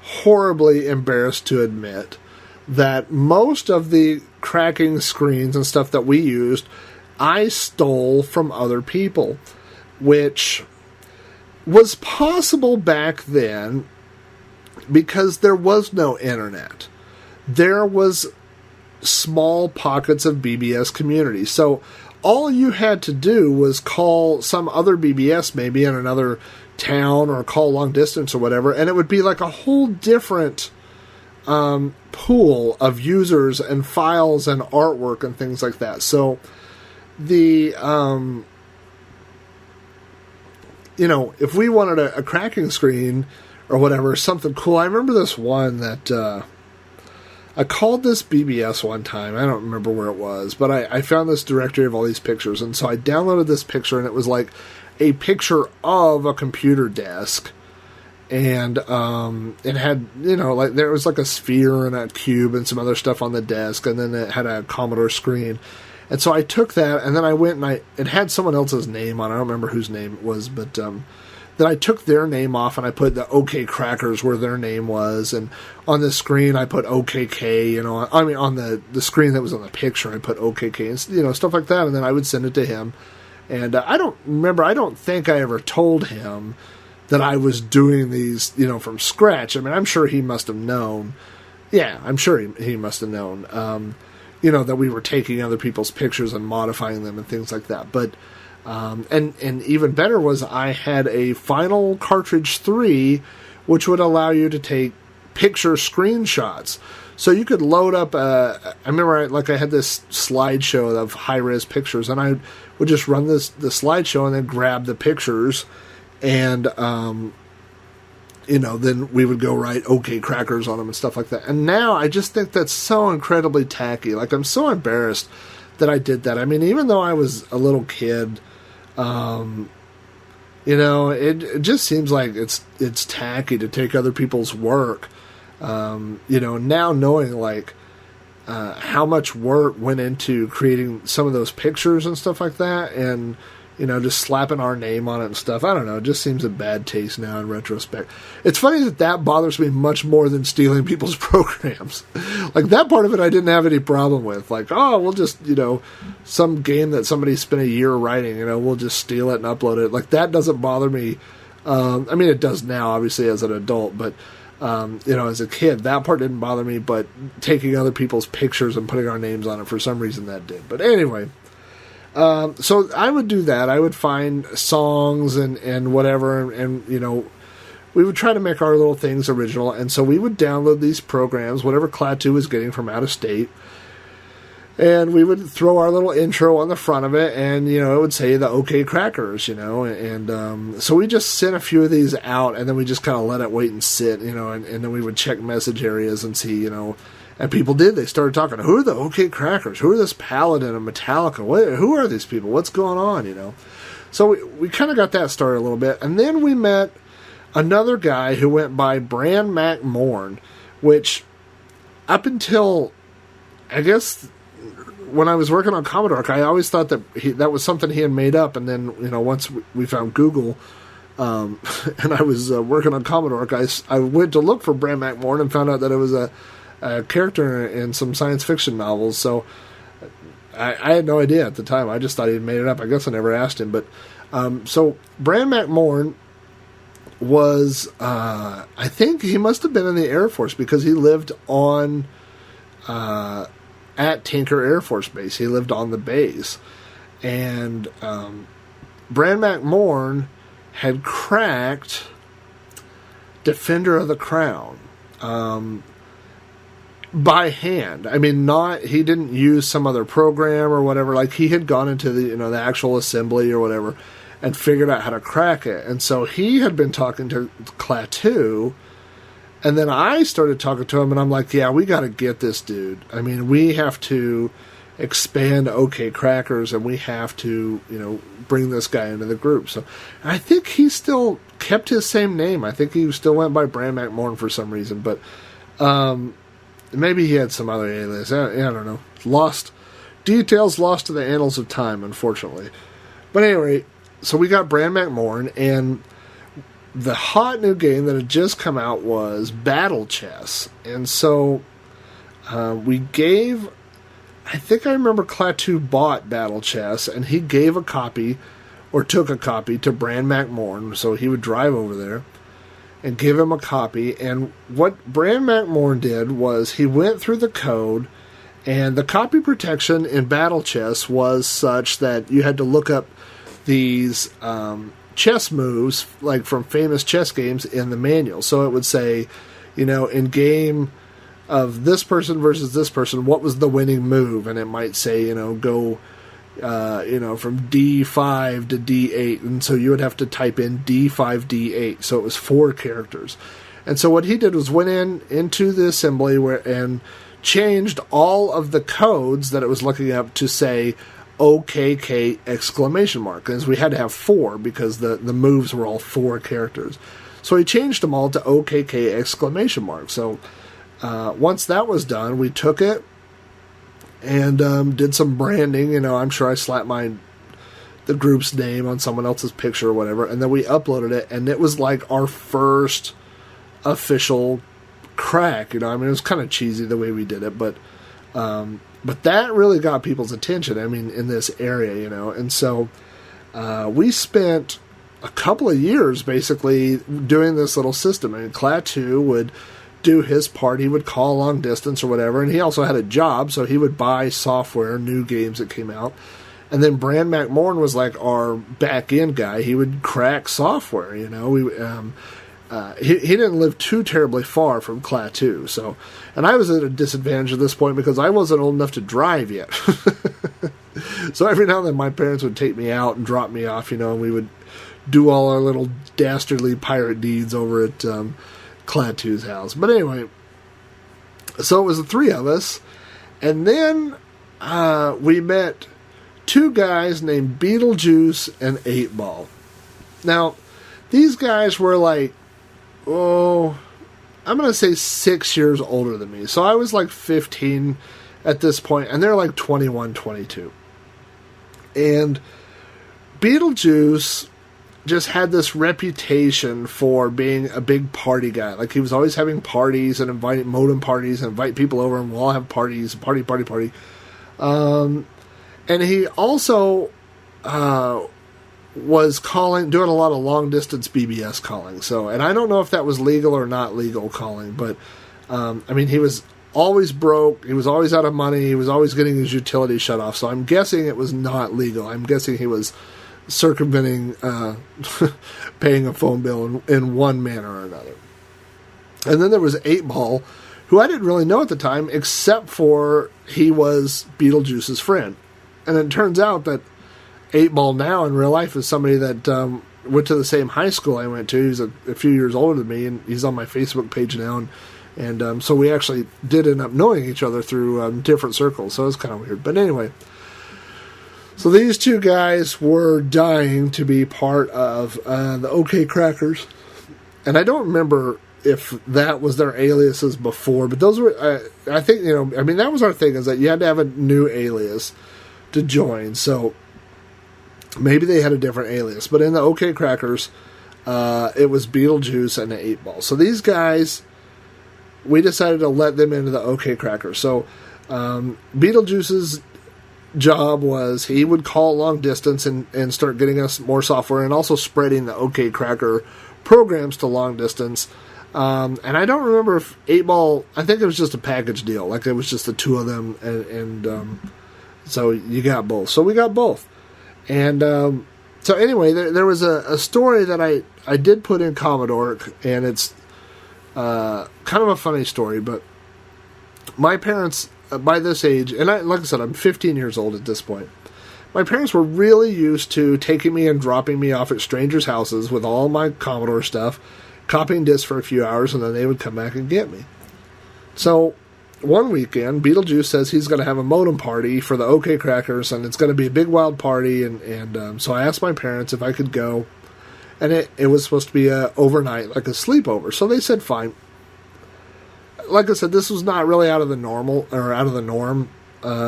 horribly embarrassed to admit that most of the cracking screens and stuff that we used, I stole from other people, which was possible back then because there was no internet. There was small pockets of BBS community. So all you had to do was call some other BBS maybe in another town or call long distance or whatever, and it would be like a whole different pool of users and files and artwork and things like that. So the if we wanted a cracking screen or whatever, something cool. I remember this one that I called this BBS one time. I don't remember where it was, but I found this directory of all these pictures, and so I downloaded this picture, and it was like a picture of a computer desk, and it had, like there was like a sphere and a cube and some other stuff on the desk, and then it had a Commodore screen. And so I took that, and then I went and it had someone else's name on it. I don't remember whose name it was, but then I took their name off and I put the OK Krackers where their name was, and on the screen I put OKK, you know, I mean on the screen that was on the picture I put OKK, and, you know, stuff like that, and then I would send it to him. And I don't think I ever told him that I was doing these, you know, from scratch. I mean, I'm sure he must have known. Yeah, I'm sure he must have known, you know, that we were taking other people's pictures and modifying them and things like that. But, and even better was I had a Final Cartridge 3, which would allow you to take picture screenshots. So you could load up, I remember I had this slideshow of high-res pictures, and I would just run the slideshow and then grab the pictures, and, you know, then we would go write OK Krackers on them and stuff like that. And now I just think that's so incredibly tacky. Like, I'm so embarrassed that I did that. I mean, even though I was a little kid, you know, it just seems like it's tacky to take other people's work. You know, now knowing, like, how much work went into creating some of those pictures and stuff like that, and, you know, just slapping our name on it and stuff. I don't know. It just seems a bad taste now in retrospect. It's funny that bothers me much more than stealing people's programs. Like, that part of it I didn't have any problem with. Like, oh, we'll just, you know, some game that somebody spent a year writing, you know, we'll just steal it and upload it. Like, that doesn't bother me. I mean, it does now, obviously, as an adult, but, you know, as a kid, that part didn't bother me, but taking other people's pictures and putting our names on it, for some reason that did. But anyway, so I would do that. I would find songs and whatever, and, you know, we would try to make our little things original, and so we would download these programs, whatever Klaatu was getting from out of state, and we would throw our little intro on the front of it, and, you know, it would say the OK Krackers, you know, and so we just sent a few of these out, and then we just kind of let it wait and sit, you know, and then we would check message areas and see, you know, and people did. They started talking, who are the OK Krackers? Who are this Paladin and Metallica? Who are these people? What's going on, you know? So we kind of got that started a little bit, and then we met another guy who went by Bran Mac Morn, which up until, I guess, when I was working on Commodore, I always thought that was something he had made up, and then, you know, once we found Google, and I was working on Commodore, I went to look for Bran Mac Morn and found out that it was a character in some science fiction novels, so I had no idea at the time. I just thought he had made it up. I guess I never asked him, but so Bran Mac Morn was, I think he must have been in the Air Force, because he lived on at Tinker Air Force Base. He lived on the base, and Bran Mac Morn had cracked Defender of the Crown by hand. I mean, he didn't use some other program or whatever. Like, he had gone into the, you know, the actual assembly or whatever and figured out how to crack it. And so he had been talking to Klaatu, and then I started talking to him, and I'm like, yeah, we got to get this dude. I mean, we have to expand OK Krackers, and we have to, you know, bring this guy into the group. So I think he still kept his same name. I think he still went by Bran Mac Morn for some reason, but maybe he had some other alias. I don't know. Details lost to the annals of time, unfortunately. But anyway, so we got Bran Mac Morn, and the hot new game that had just come out was Battle Chess. And so we gave, I think I remember Klaatu bought Battle Chess, and he gave a copy, or took a copy, to Bran Mac Morn, so he would drive over there and give him a copy. And what Bran Mac Morn did was he went through the code, and the copy protection in Battle Chess was such that you had to look up these chess moves, like from famous chess games, in the manual. So it would say, you know, in game of this person versus this person, what was the winning move? And it might say, you know, go, you know, from D5 to D8. And so you would have to type in D5, D8. So it was 4 characters. And so what he did was went into the assembly and changed all of the codes that it was looking up to say OKK exclamation mark, because we had to have 4 because the moves were all 4 characters. So he changed them all to OKK exclamation mark. So once that was done, we took it and did some branding. You know, I'm sure I slapped the group's name on someone else's picture or whatever, and then we uploaded it, and it was like our first official crack. I mean, it was kind of cheesy the way we did it, but that really got people's attention. I mean, in this area, and so we spent a couple of years basically doing this little system. I mean, Klaatu would do his part. He would call long distance or whatever, and he also had a job, so he would buy software, new games that came out. And then Brand McMorn was like our back end guy. He would crack software. He didn't live too terribly far from Klaatu, so, and I was at a disadvantage at this point because I wasn't old enough to drive yet. So every now and then my parents would take me out and drop me off, and we would do all our little dastardly pirate deeds over at Klaatu's house. But anyway, so it was the three of us, and then we met two guys named Beetlejuice and 8-Ball. Now, these guys were like, I'm going to say 6 years older than me. So I was like 15 at this point, and they're like 21, 22. And Beetlejuice just had this reputation for being a big party guy. Like, he was always having parties and inviting modem parties and invite people over, and we'll all have parties, party. And he also was doing a lot of long distance BBS calling. So, and I don't know if that was legal or not legal calling, but I mean, he was always broke. He was always out of money. He was always getting his utilities shut off. So I'm guessing it was not legal. I'm guessing he was circumventing paying a phone bill in one manner or another. And then there was 8-Ball, who I didn't really know at the time, except for he was Beetlejuice's friend. And it turns out that 8-Ball now in real life is somebody that went to the same high school I went to. He's a few years older than me, and he's on my Facebook page now. And so we actually did end up knowing each other through different circles. So it was kind of weird. But anyway, so these two guys were dying to be part of the OK Krackers. And I don't remember if that was their aliases before, but those were, I think, I mean, that was our thing, is that you had to have a new alias to join. So maybe they had a different alias. But in the OK Krackers, it was Beetlejuice and the 8-Ball. So these guys, we decided to let them into the OK Krackers. So Beetlejuice's job was he would call long distance and start getting us more software, and also spreading the OK Kracker programs to long distance. And I don't remember if 8-Ball, I think it was just a package deal. Like, it was just the two of them, and so you got both. So we got both. And so anyway, there was a story that I did put in Commodore, and it's kind of a funny story, but my parents, by this age, and like I said, I'm 15 years old at this point, my parents were really used to taking me and dropping me off at strangers' houses with all my Commodore stuff, copying discs for a few hours, and then they would come back and get me. So one weekend, Beetlejuice says he's going to have a modem party for the OK Krackers, and it's going to be a big wild party, and so I asked my parents if I could go, and it was supposed to be overnight, like a sleepover, so they said fine. Like I said, this was not really out of the norm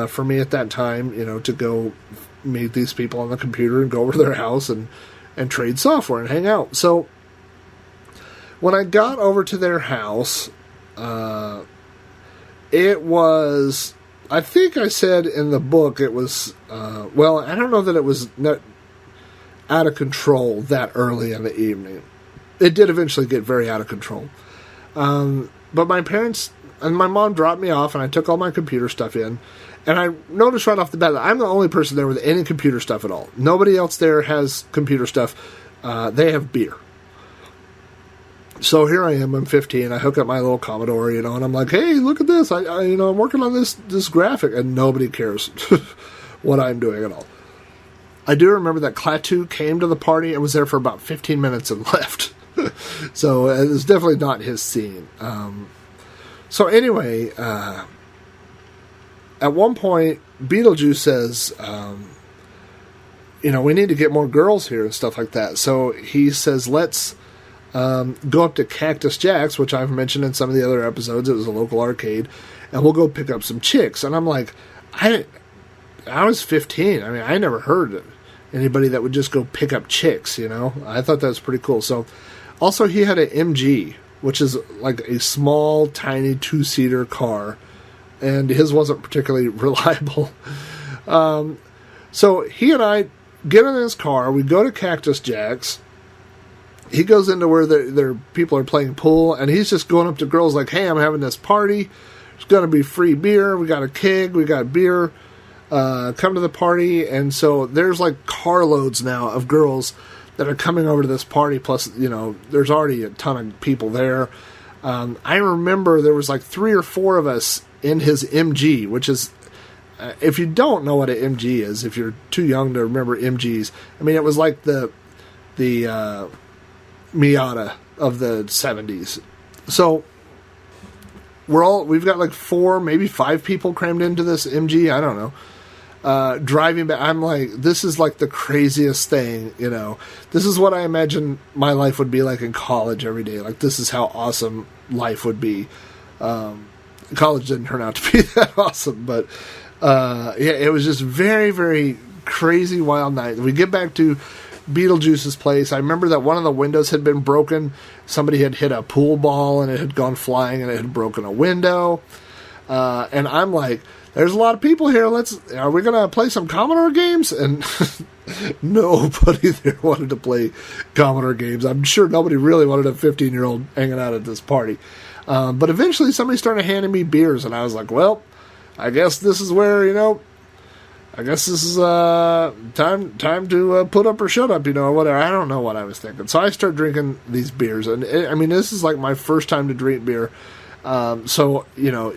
for me at that time, to go meet these people on the computer and go over to their house and trade software and hang out. So when I got over to their house, it was, I think I said in the book, it was, well, I don't know that it was not out of control that early in the evening. It did eventually get very out of control. But my parents and my mom dropped me off, and I took all my computer stuff in. And I noticed right off the bat that I'm the only person there with any computer stuff at all. Nobody else there has computer stuff. They have beer. So here I am, I'm 15, I hook up my little Commodore, and I'm like, hey, look at this, I'm working on this graphic, and nobody cares what I'm doing at all. I do remember that Klaatu came to the party and was there for about 15 minutes and left. So it's definitely not his scene. So anyway, at one point, Beetlejuice says, we need to get more girls here and stuff like that. So he says, let's go up to Cactus Jack's, which I've mentioned in some of the other episodes. It was a local arcade, and we'll go pick up some chicks. And I'm like, I was 15. I mean, I never heard anybody that would just go pick up chicks, you know. I thought that was pretty cool. So, also he had an MG, which is like a small, tiny 2-seater car, and his wasn't particularly reliable. So he and I get in his car, we go to Cactus Jack's. He goes into where their people are playing pool, and he's just going up to girls like, hey, I'm having this party. There's going to be free beer. We got a keg. We got beer. Come to the party. And so there's like carloads now of girls that are coming over to this party. Plus, you know, there's already a ton of people there. I remember there was like 3 or 4 of us in his MG, which is, if you don't know what an MG is, if you're too young to remember MGs, I mean, it was like the Miata of the 70s. So we've got like 4, maybe 5 people crammed into this MG. I don't know. Driving back, I'm like, this is like the craziest thing, you know. This is what I imagine my life would be like in college every day. Like, this is how awesome life would be. College didn't turn out to be that awesome, but yeah, it was just very, very crazy, wild night. We get back to Beetlejuice's place. I remember that one of the windows had been broken. Somebody had hit a pool ball and it had gone flying and it had broken a window. And I'm like, there's a lot of people here. Are we going to play some Commodore games? And nobody there wanted to play Commodore games. I'm sure nobody really wanted a 15-year-old hanging out at this party. But eventually somebody started handing me beers and I was like, well, I guess this is where, you know, I guess this is time to put up or shut up, you know, or whatever. I don't know what I was thinking. So I start drinking these beers. And, I mean, this is like my first time to drink beer. So, you know,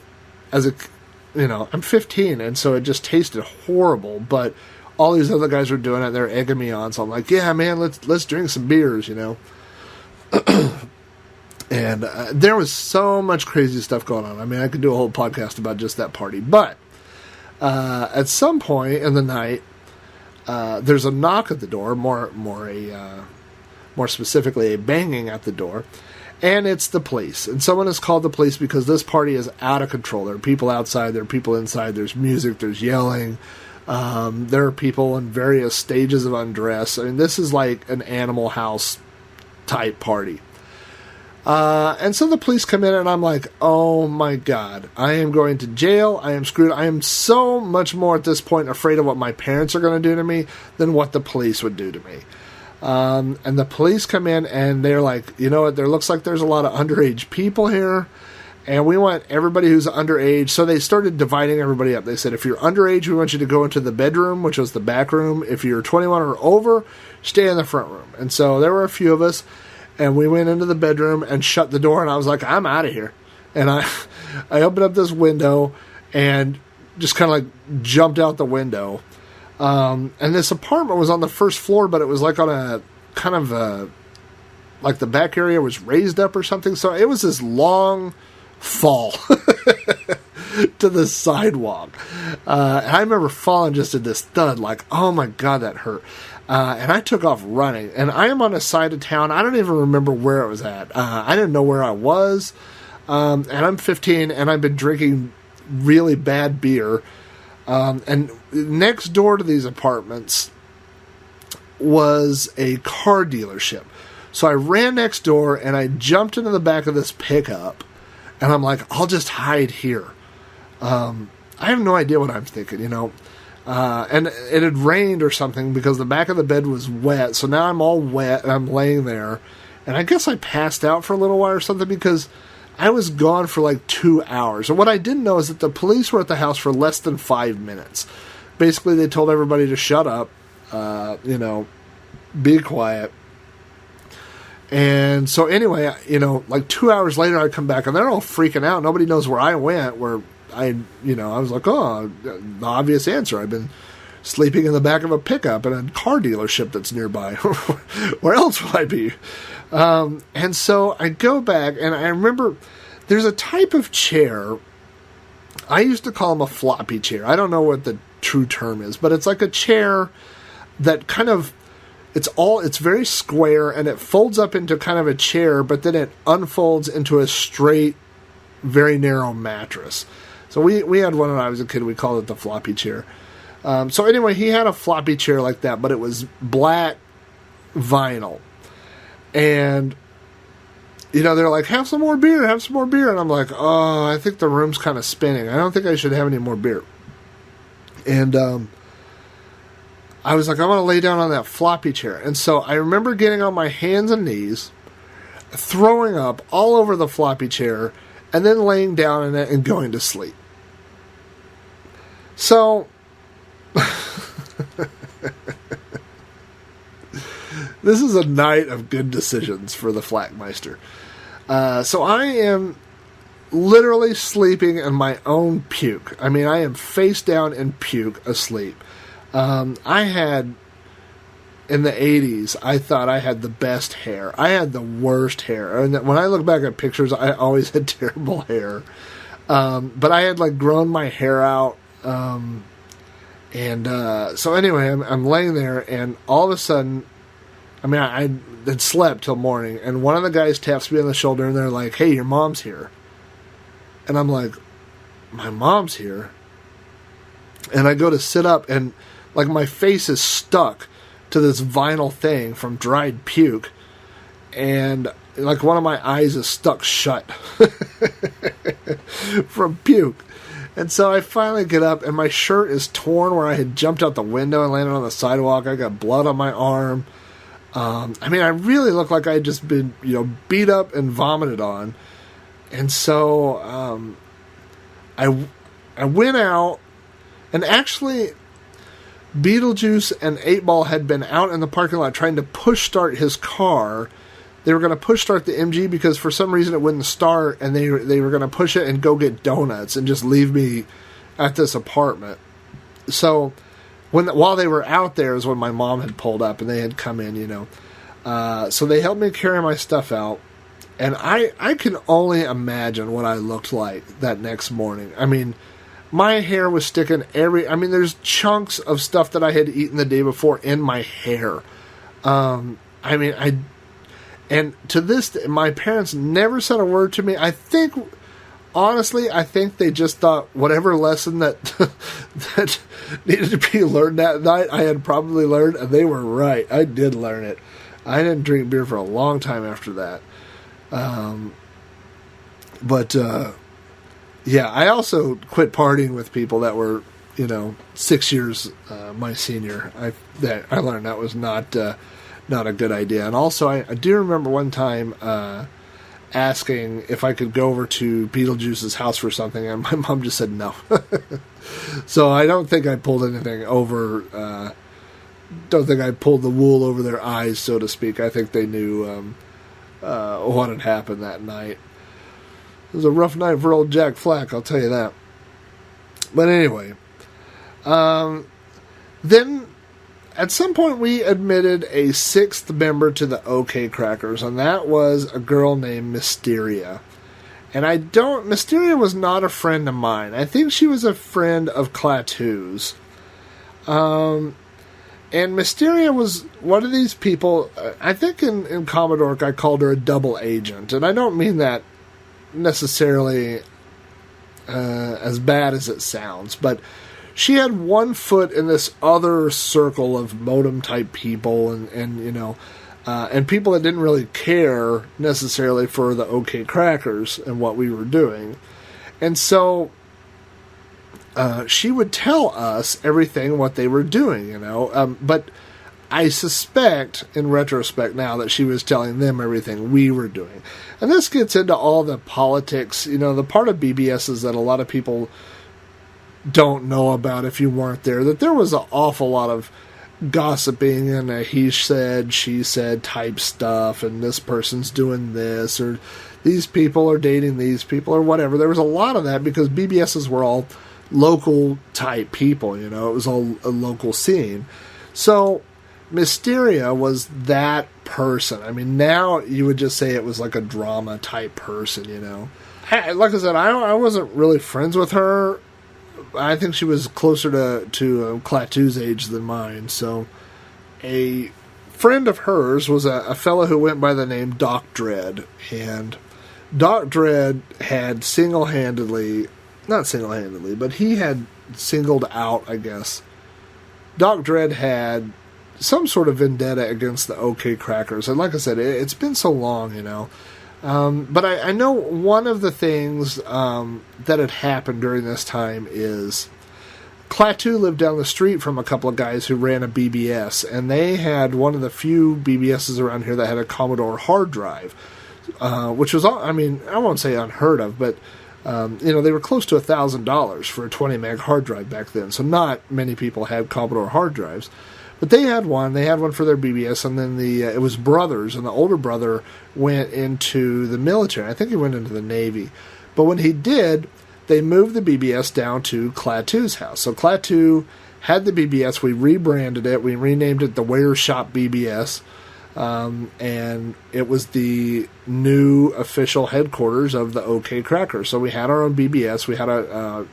I'm 15, and so it just tasted horrible. But all these other guys are doing it. They're egging me on. So I'm like, yeah, man, let's drink some beers, you know. And there was so much crazy stuff going on. I mean, I could do a whole podcast about just that party. But at some point in the night, there's a knock at the door, more specifically a banging at the door, and it's the police. And someone has called the police because this party is out of control. There are people outside, there are people inside, there's music, there's yelling. There are people in various stages of undress. I mean, this is like an Animal House type party. And so the police come in and I'm like, oh my God, I am going to jail. I am screwed. I am so much more at this point afraid of what my parents are going to do to me than what the police would do to me. And the police come in and they're like, you know what, there looks like there's a lot of underage people here and we want everybody who's underage. So they started dividing everybody up. They said, if you're underage, we want you to go into the bedroom, which was the back room. If you're 21 or over, stay in the front room. And so there were a few of us. And we went into the bedroom and shut the door, and I was like, I'm out of here. And I opened up this window and just kind of like jumped out the window. And this apartment was on the first floor, but it was like on a kind of like the back area was raised up or something. So it was this long fall to the sidewalk. And I remember falling just at this thud, like, oh my God, that hurt. And I took off running, and I am on a side of town. I don't even remember where it was at. I didn't know where I was. And I'm 15, and I've been drinking really bad beer. And next door to these apartments was a car dealership. So I ran next door, and I jumped into the back of this pickup, and I'm like, I'll just hide here. I have no idea what I'm thinking, you know. And it had rained or something because the back of the bed was wet. So now I'm all wet and I'm laying there. And I guess I passed out for a little while or something because I was gone for like 2 hours. And what I didn't know is that the police were at the house for less than 5 minutes. Basically, they told everybody to shut up, you know, be quiet. And so anyway, you know, like 2 hours later, I come back and they're all freaking out. Nobody knows where I went, I was like, oh, the obvious answer. I've been sleeping in the back of a pickup in a car dealership that's nearby. Where else would I be? And so I go back, and I remember there's a type of chair. I used to call them a floppy chair. I don't know what the true term is, but it's like a chair that kind of, it's very square, and it folds up into kind of a chair, but then it unfolds into a straight, very narrow mattress. So we had one when I was a kid. We called it the floppy chair. So anyway, he had a floppy chair like that, but it was black vinyl. And, they're like, have some more beer. And I'm like, oh, I think the room's kind of spinning. I don't think I should have any more beer. And I was like, I'm going to lay down on that floppy chair. And so I remember getting on my hands and knees, throwing up all over the floppy chair, and then laying down in it and going to sleep. So, this is a night of good decisions for the Flakmeister. So I am literally sleeping in my own puke. I mean, I am face down in puke asleep. I had, in the 80s, I thought I had the best hair. I had the worst hair. And when I look back at pictures, I always had terrible hair. But I had, grown my hair out. So anyway, I'm laying there, and all of a sudden, I had slept till morning, and one of the guys taps me on the shoulder, and they're like, hey, your mom's here. And I'm like, my mom's here? And I go to sit up, and, my face is stuck to this vinyl thing from dried puke, and, one of my eyes is stuck shut from puke. And so I finally get up, and my shirt is torn where I had jumped out the window and landed on the sidewalk. I got blood on my arm. I really look like I had just been, beat up and vomited on. And so I went out, and actually Beetlejuice and 8-Ball had been out in the parking lot trying to push start his car. They were going to push start the MG because for some reason it wouldn't start, and they were going to push it and go get donuts and just leave me at this apartment. So while they were out there is when my mom had pulled up, and they had come in, so they helped me carry my stuff out, and I can only imagine what I looked like that next morning. My hair was sticking there's chunks of stuff that I had eaten the day before in my hair. And to this day, my parents never said a word to me. Honestly, I think they just thought whatever lesson that that needed to be learned that night, I had probably learned, and they were right. I did learn it. I didn't drink beer for a long time after that. Yeah, I also quit partying with people that were, 6 years my senior. I learned that was not a good idea. And also, I do remember one time asking if I could go over to Beetlejuice's house for something, and my mom just said no. So I don't think I pulled anything over. Don't think I pulled the wool over their eyes, so to speak. I think they knew what had happened that night. It was a rough night for old Jack Flack, I'll tell you that. But anyway, then at some point we admitted a sixth member to the OK Krackers, and that was a girl named Mysteria. And Mysteria was not a friend of mine. I think she was a friend of Klaatu's. And Mysteria was one of these people, I think in Commodore I called her a double agent, and I don't mean that necessarily as bad as it sounds, but she had one foot in this other circle of modem type people and people that didn't really care necessarily for the OK Krackers and what we were doing. And so she would tell us everything what they were doing, but I suspect, in retrospect now, that she was telling them everything we were doing. And this gets into all the politics, the part of BBSes that a lot of people don't know about if you weren't there, that there was an awful lot of gossiping and a he said, she said type stuff, and this person's doing this, or these people are dating these people, or whatever. There was a lot of that because BBSes were all local type people, it was all a local scene. So Mysteria was that person. Now you would just say it was like a drama type person, like I said, I wasn't really friends with her. I think she was closer to Klaatu's age than mine. So a friend of hers was a fellow who went by the name Doc Dredd. And Doc Dredd had not single-handedly, but he had singled out, I guess, Doc Dredd had some sort of vendetta against the OK Krackers. And like I said, it's been so long, But I know one of the things that had happened during this time is Klaatu lived down the street from a couple of guys who ran a BBS, and they had one of the few BBSs around here that had a Commodore hard drive, which was, I won't say unheard of, but, they were close to $1,000 for a 20 meg hard drive back then, so not many people had Commodore hard drives. But they had one. They had one for their BBS, and then it was brothers, and the older brother went into the military. I think he went into the Navy. But when he did, they moved the BBS down to Klaatu's house. So Klaatu had the BBS. We rebranded it. We renamed it the Wear Shop BBS. And it was the new official headquarters of the OK Krackers. So we had our own BBS. We had a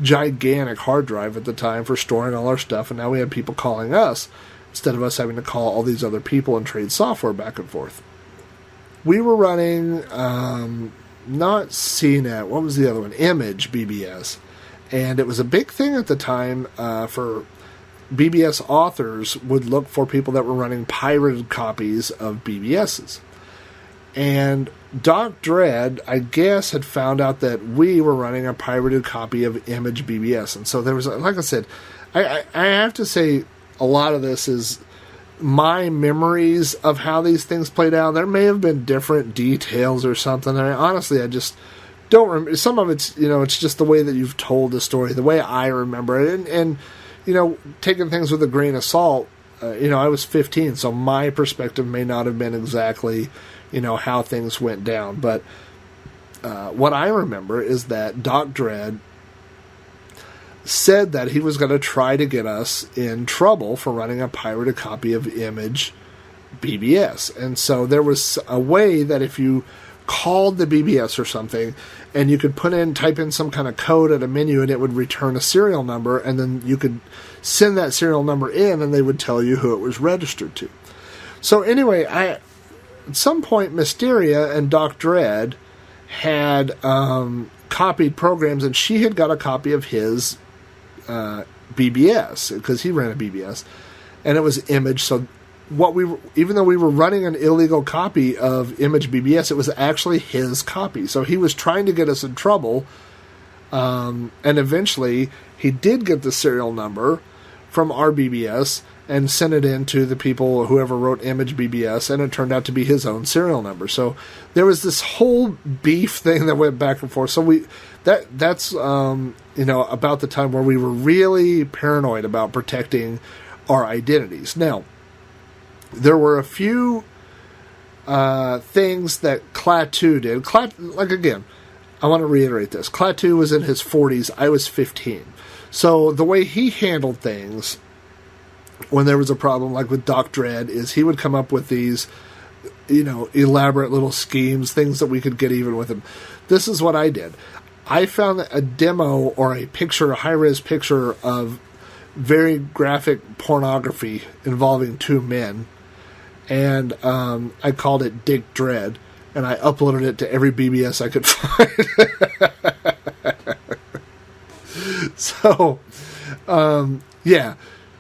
gigantic hard drive at the time for storing all our stuff, and now we had people calling us instead of us having to call all these other people and trade software back and forth. We were running not CNET, what was the other one? Image BBS. And it was a big thing at the time for BBS authors would look for people that were running pirated copies of BBSs. And Doc Dredd, I guess, had found out that we were running a pirated copy of Image BBS. And so there was, like I said, I have to say a lot of this is my memories of how these things played out. There may have been different details or something. Honestly, I just don't remember. Some of it's, it's just the way that you've told the story, the way I remember it. And taking things with a grain of salt, I was 15, so my perspective may not have been exactly, how things went down. But what I remember is that Doc Dredd said that he was going to try to get us in trouble for running a pirated copy of Image BBS. And so there was a way that if you called the BBS or something, and you could type in some kind of code at a menu, and it would return a serial number, and then you could send that serial number in, and they would tell you who it was registered to. So anyway, at some point, Mysteria and Doc Dredd had copied programs, and she had got a copy of his BBS, because he ran a BBS, and it was Image. So even though we were running an illegal copy of Image BBS, it was actually his copy. So he was trying to get us in trouble, and eventually he did get the serial number from our BBS and sent it in to the people, whoever wrote Image BBS, and it turned out to be his own serial number. So there was this whole beef thing that went back and forth. So that's about the time where we were really paranoid about protecting our identities. Now, there were a few things that Klaatu did. Again, I want to reiterate this. Klaatu was in his 40s. I was 15. So the way he handled things when there was a problem, like with Doc Dredd, is he would come up with these, elaborate little schemes, things that we could get even with him. This is what I did. I found a demo or a high-res picture of very graphic pornography involving two men, and I called it Dick Dredd, and I uploaded it to every BBS I could find. So,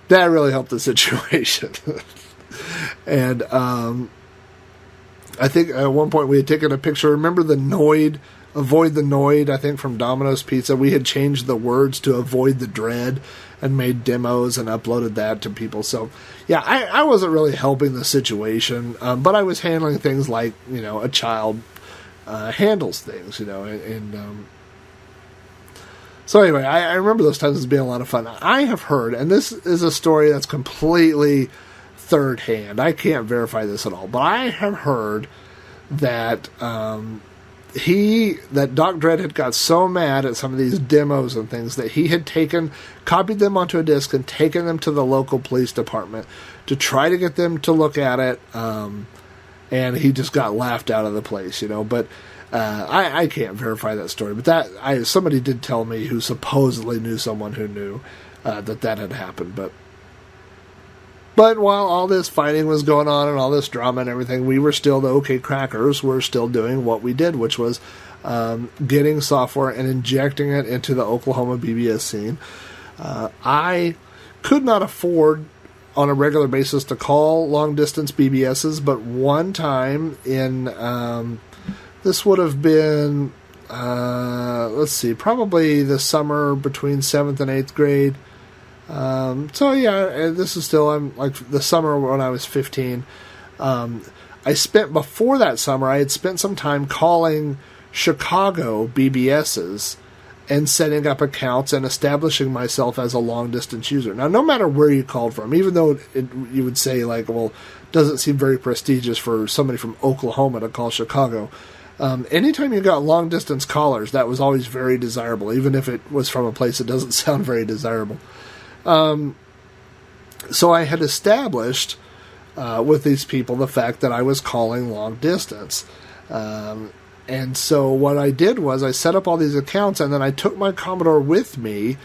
that really helped the situation. And I think at one point we had taken a picture. Remember the Noid? Avoid the Noid, I think, from Domino's Pizza. We had changed the words to Avoid the Dread and made demos and uploaded that to people. So, yeah, I wasn't really helping the situation, but I was handling things like, a child handles things, So anyway, I remember those times as being a lot of fun. I have heard, and this is a story that's completely third hand. I can't verify this at all, but I have heard that that Doc Dredd had got so mad at some of these demos and things that he had copied them onto a disc and taken them to the local police department to try to get them to look at it, and he just got laughed out of the place, But I can't verify that story, but somebody did tell me who supposedly knew someone who knew that had happened. But while all this fighting was going on and all this drama and everything, we were still, the OK Krackers were still doing what we did, which was getting software and injecting it into the Oklahoma BBS scene. I could not afford on a regular basis to call long-distance BBSes, but one time in, this would have been, probably the summer between 7th and 8th grade. This is still, the summer when I was 15. Before that summer, I had spent some time calling Chicago BBSes and setting up accounts and establishing myself as a long-distance user. Now, no matter where you called from, even though you would say, doesn't seem very prestigious for somebody from Oklahoma to call Chicago, anytime you got long-distance callers, that was always very desirable, even if it was from a place that doesn't sound very desirable. So I had established with these people the fact that I was calling long-distance. And so what I did was I set up all these accounts, and then I took my Commodore with me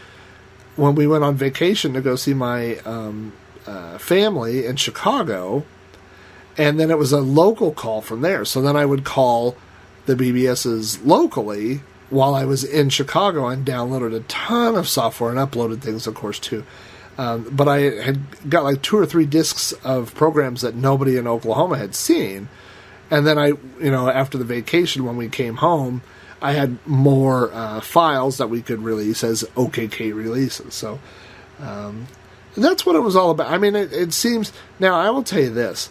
when we went on vacation to go see my family in Chicago, and then it was a local call from there. So then I would call the BBSs locally while I was in Chicago, and downloaded a ton of software and uploaded things, of course, too. But I had got 2 or 3 discs of programs that nobody in Oklahoma had seen. And then after the vacation, when we came home, I had more files that we could release as OKK releases. So that's what it was all about. I mean, it seems... Now, I will tell you this.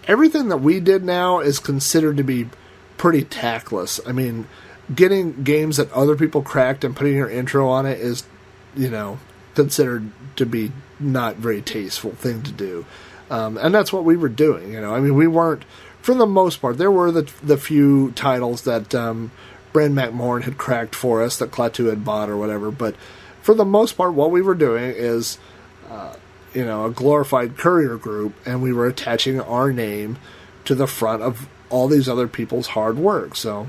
Everything that we did now is considered to be pretty tactless. I mean, getting games that other people cracked and putting your intro on it is, considered to be not very tasteful thing to do. And that's what we were doing, I mean, we weren't... For the most part, there were the few titles that Bren McMorrin had cracked for us that Klaatu had bought or whatever, but for the most part, what we were doing is, a glorified courier group, and we were attaching our name to the front of all these other people's hard work. So,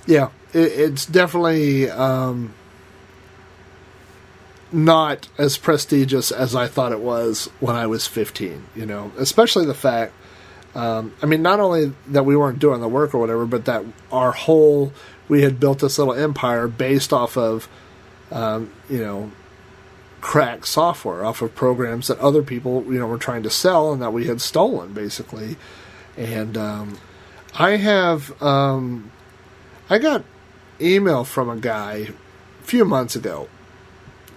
yeah, it's definitely not as prestigious as I thought it was when I was 15, especially the fact... not only that we weren't doing the work or whatever, but that we had built this little empire based off of, cracked software, off of programs that other people, were trying to sell and that we had stolen, basically. And I got email from a guy a few months ago,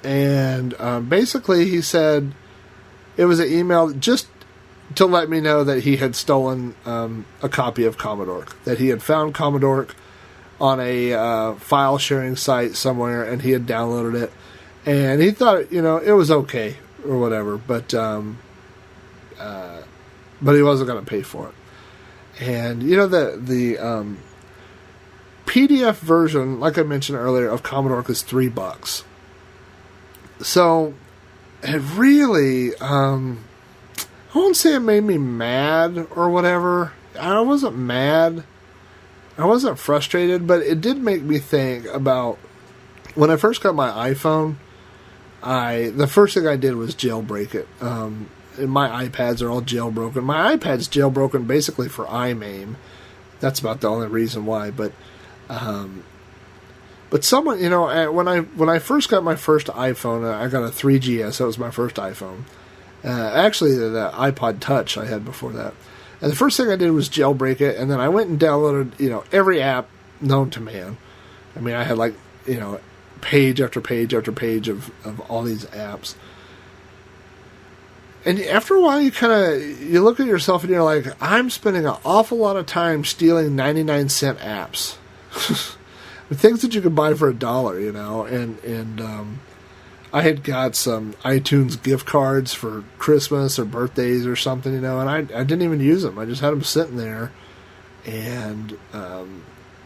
and basically he said it was an email just to let me know that he had stolen a copy of Commodore, that he had found Commodore on a file sharing site somewhere, and he had downloaded it, and he thought, it was okay or whatever, but he wasn't going to pay for it. And the PDF version, like I mentioned earlier, of Commodore is $3. So it really. I won't say it made me mad or whatever. I wasn't mad. I wasn't frustrated, but it did make me think about when I first got my iPhone. The first thing I did was jailbreak it. My iPads are all jailbroken. My iPad's jailbroken basically for iMaim. That's about the only reason why. But someone, when I first got my first iPhone, I got a 3GS. That was my first iPhone. Actually, the iPod Touch I had before that. And the first thing I did was jailbreak it, and then I went and downloaded, every app known to man. I mean, I had page after page after page of all these apps. And after a while, you look at yourself and you're like, I'm spending an awful lot of time stealing 99-cent apps. Things that you could buy for $1, and I had got some iTunes gift cards for Christmas or birthdays or something, and I didn't even use them. I just had them sitting there and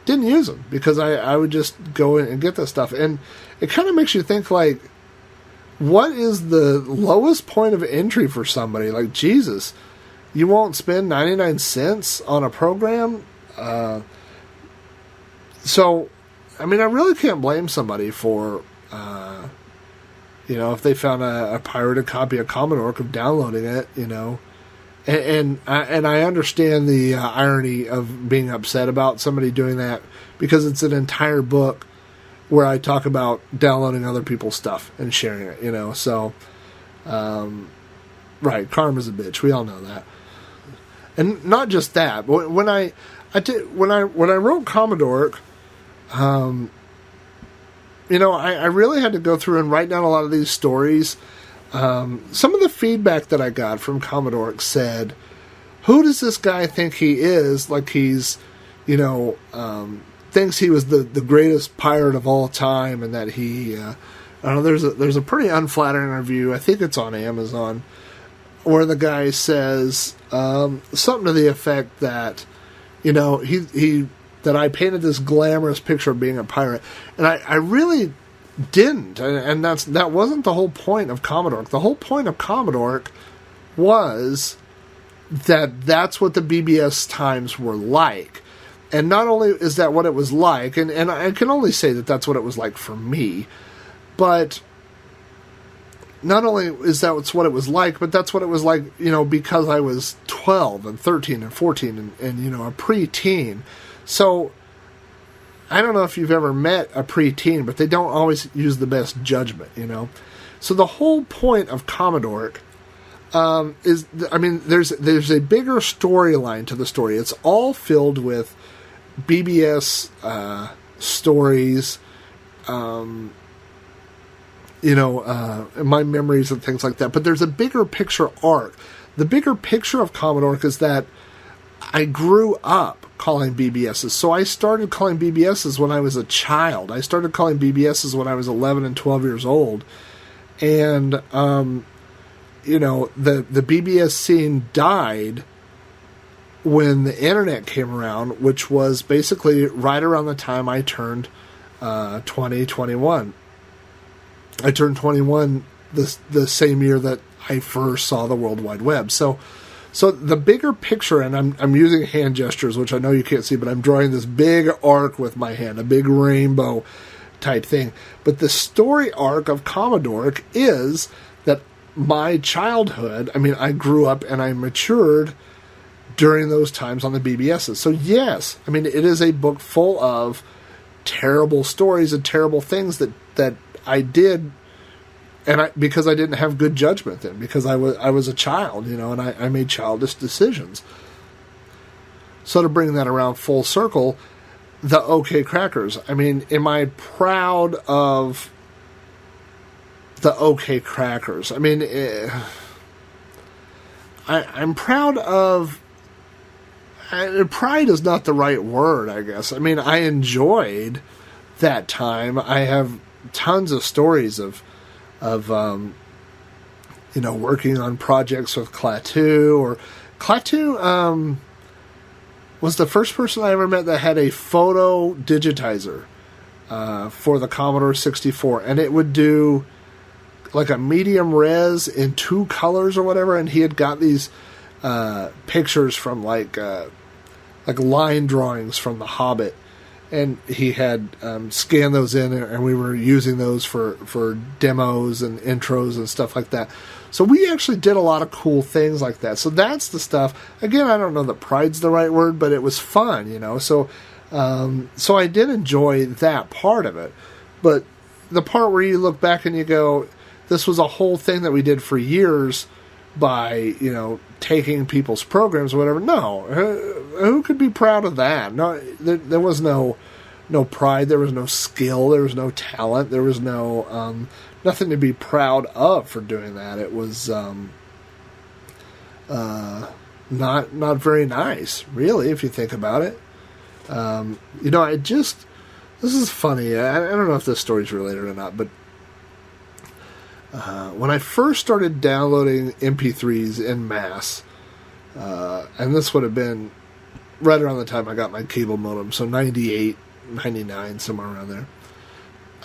didn't use them because I would just go in and get this stuff. And it kind of makes you think, what is the lowest point of entry for somebody? Jesus, you won't spend 99 cents on a program? So, I really can't blame somebody for... if they found a pirated copy of Commodore, of downloading it, and I understand the irony of being upset about somebody doing that because it's an entire book where I talk about downloading other people's stuff and sharing it, you know. So, right, karma's a bitch. We all know that. And not just that, but when I wrote Commodore, you know, I really had to go through and write down a lot of these stories. Some of the feedback that I got from Commodore said, who does this guy think he is? Like he's, you know, thinks he was the greatest pirate of all time, and that he, I don't know, there's a pretty unflattering review, I think it's on Amazon, where the guy says something to the effect that, you know, he that I painted this glamorous picture of being a pirate, and I really didn't, and that wasn't the whole point of Commodore. The whole point of Commodore was that's what the BBS times were like. And not only is that what it was like, and I can only say that that's what it was like for me, but not only is that what it was like, but that's what it was like, you know, because I was 12 and 13 and 14 and you know, a preteen. So, I don't know if you've ever met a preteen, but they don't always use the best judgment, you know. So the whole point of Commodore is, I mean, there's a bigger storyline to the story. It's all filled with BBS stories, you know, my memories and things like that. But there's a bigger picture arc. The bigger picture of Commodore is that I grew up calling BBSes. So I started calling BBSes when I was a child. I started calling BBSes when I was 11 and 12 years old. And, you know, the BBS scene died when the internet came around, which was basically right around the time I turned 21. I turned 21 the same year that I first saw the World Wide Web. So the bigger picture, and I'm using hand gestures, which I know you can't see, but I'm drawing this big arc with my hand, a big rainbow type thing. But the story arc of Commodore is that my childhood, I mean, I grew up and I matured during those times on the BBSs. So yes, I mean, it is a book full of terrible stories and terrible things that I did, and because I didn't have good judgment then, because I was a child, you know, and I made childish decisions. So to bring that around full circle, the OK Krackers. I mean, am I proud of the OK Krackers? I mean, I'm proud of. Pride is not the right word, I guess. I mean, I enjoyed that time. I have tons of stories of you know, working on projects with Klaatu, or Klaatu was the first person I ever met that had a photo digitizer for the Commodore 64, and it would do like a medium res in 2 colors or whatever, and he had got these pictures from like line drawings from The Hobbit, and he had scanned those in, and we were using those for demos and intros and stuff like that. So we actually did a lot of cool things like that. So that's the stuff. Again, I don't know that pride's the right word, but it was fun, you know. So I did enjoy that part of it. But the part where you look back and you go, this was a whole thing that we did for years by, you know, taking people's programs or whatever. No, who could be proud of that? No, there was no pride. There was no skill. There was no talent. There was no nothing to be proud of for doing that. It was not very nice, really, if you think about it. You know, this is funny. I don't know if this story's related or not, but when I first started downloading MP3s en masse, and this would have been right around the time I got my cable modem, so 98, 99, somewhere around there,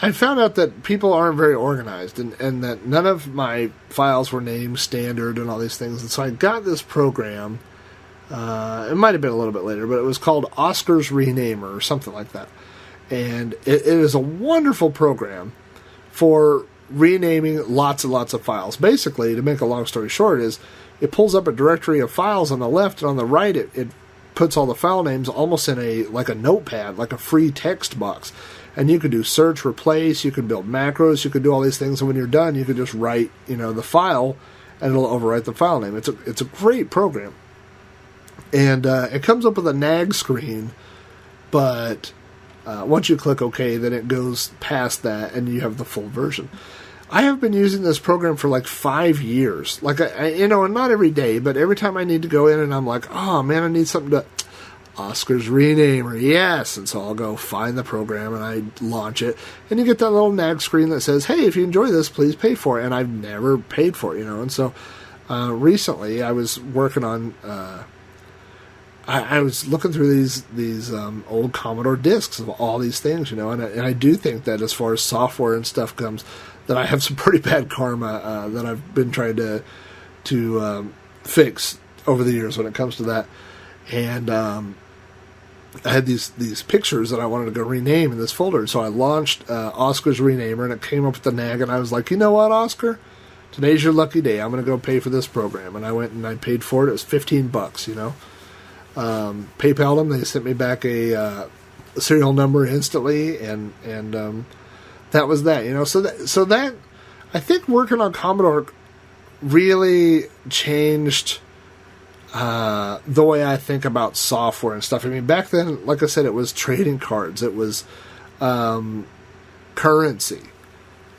I found out that people aren't very organized, and that none of my files were named standard and all these things. And so I got this program, it might have been a little bit later, but it was called Oscar's Renamer or something like that. And it is a wonderful program for renaming lots and lots of files. Basically, to make a long story short, is it pulls up a directory of files on the left, and on the right it puts all the file names almost in a notepad, like a free text box. And you could do search, replace, you could build macros, you could do all these things, and when you're done, you could just write, the file, and it'll overwrite the file name. It's a great program. And it comes up with a nag screen, but once you click OK, then it goes past that, and you have the full version. I have been using this program for like 5 years. Like, and not every day, but every time I need to go in and I'm like, oh man, I need something to... Oscar's Renamer, yes. And so I'll go find the program and I launch it. And you get that little nag screen that says, hey, if you enjoy this, please pay for it. And I've never paid for it, And so recently I was working on... I was looking through these old Commodore discs of all these things, and I do think that as far as software and stuff comes, that I have some pretty bad karma that I've been trying to fix over the years when it comes to that. And I had these pictures that I wanted to go rename in this folder, so I launched Oscar's Renamer, and it came up with the nag, and I was like, you know what, Oscar? Today's your lucky day. I'm going to go pay for this program. And I went and I paid for it. It was $15, PayPal them. They sent me back a serial number instantly, and that was that. So that I think working on Commodore really changed the way I think about software and stuff. I mean, back then, like I said, it was trading cards. It was currency.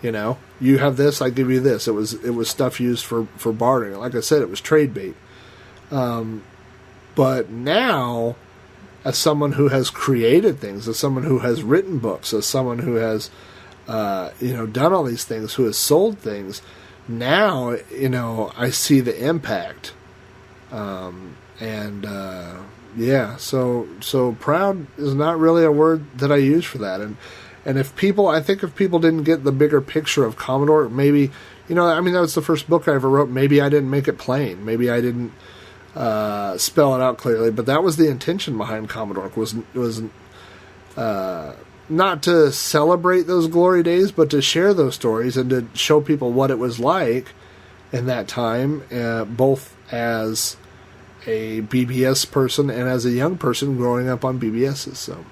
You have this, I give you this. It was stuff used for bartering. Like I said, it was trade bait. But now, as someone who has created things, as someone who has written books, as someone who has, done all these things, who has sold things, now, I see the impact. So proud is not really a word that I use for that. And if people didn't get the bigger picture of Commodore, maybe, that was the first book I ever wrote. Maybe I didn't make it plain. Maybe I didn't spell it out clearly, but that was the intention behind Commodore. Was not to celebrate those glory days, but to share those stories and to show people what it was like in that time, both as a BBS person and as a young person growing up on BBSes. So,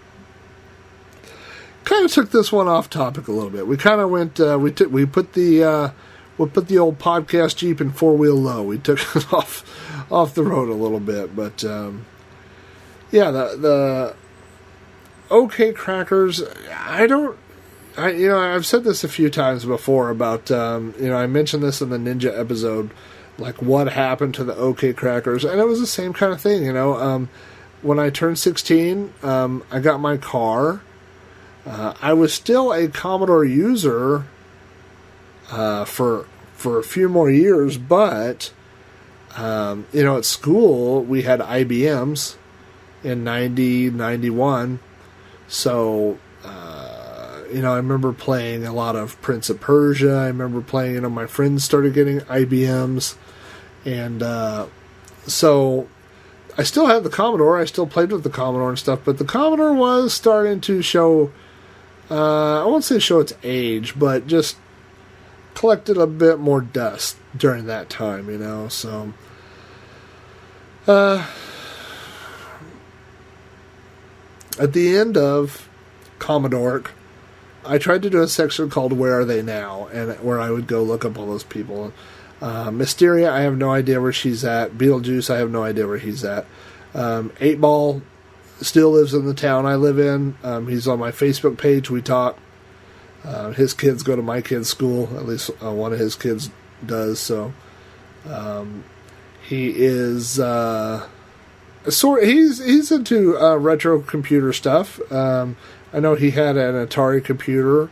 kind of took this one off topic a little bit. We kind of went. We put the old podcast Jeep in 4-wheel low. We took it off the road a little bit, but the OK Krackers. I've said this a few times before about I mentioned this in the Ninja episode, like what happened to the OK Krackers, and it was the same kind of thing. When I turned 16, I got my car. I was still a Commodore user for a few more years, but at school we had IBMs in 90, 91, so I remember playing a lot of Prince of Persia. I remember playing, my friends started getting IBMs, and so I still had the Commodore. I still played with the Commodore and stuff, but the Commodore was starting to show, I won't say show its age, but just collected a bit more dust during that time, so at the end of Commodore, I tried to do a section called Where Are They Now, and where I would go look up all those people. Mysteria, I have no idea where she's at. Beetlejuice, I have no idea where he's at. 8-Ball still lives in the town I live in. He's on my Facebook page. We talk. His kids go to my kids' school. At least one of his kids does. So he is he's into retro computer stuff. I know he had an Atari computer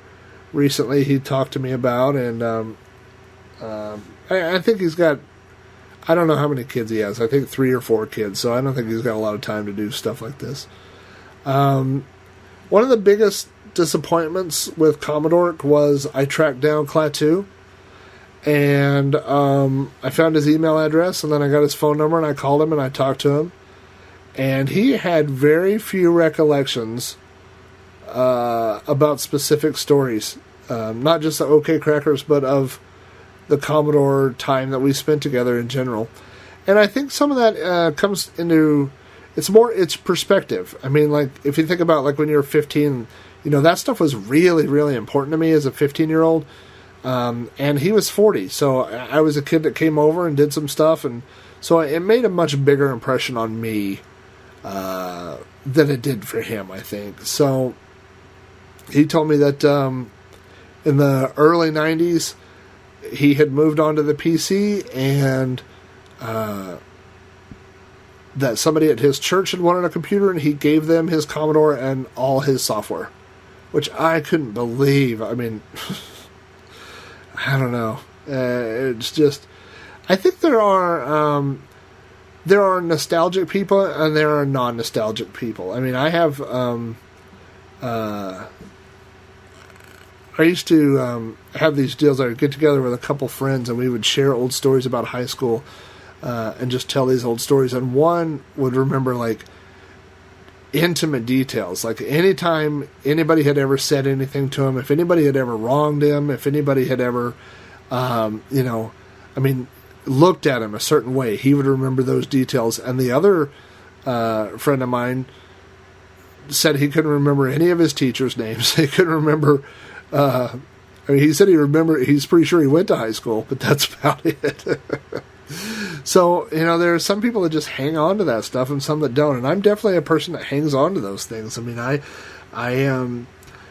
recently. He talked to me about, and I think he's got. I don't know how many kids he has. I think 3 or 4 kids. So I don't think he's got a lot of time to do stuff like this. One of the biggest disappointments with Commodore was I tracked down Klaatu, and I found his email address, and then I got his phone number, and I called him, and I talked to him, and he had very few recollections about specific stories, not just the OK Krackers, but of the Commodore time that we spent together in general. And I think some of that comes into, it's perspective. I mean, like, if you think about, like, when you're 15, that stuff was really, really important to me as a 15-year-old. And he was 40, so I was a kid that came over and did some stuff, and so it made a much bigger impression on me than it did for him, I think. So he told me that in the early 90s, he had moved on to the PC, and that somebody at his church had wanted a computer, and he gave them his Commodore and all his software, which I couldn't believe. I mean, I don't know. It's just, I think there are nostalgic people and there are non-nostalgic people. I mean, I have, I used to have these deals. I would get together with a couple friends and we would share old stories about high school and just tell these old stories. And one would remember like intimate details, like anytime anybody had ever said anything to him, if anybody had ever wronged him, if anybody had ever, looked at him a certain way, he would remember those details. And the other friend of mine said he couldn't remember any of his teachers' names. He couldn't remember. He said he's pretty sure he went to high school, but that's about it. So, there are some people that just hang on to that stuff and some that don't. And I'm definitely a person that hangs on to those things. I mean, I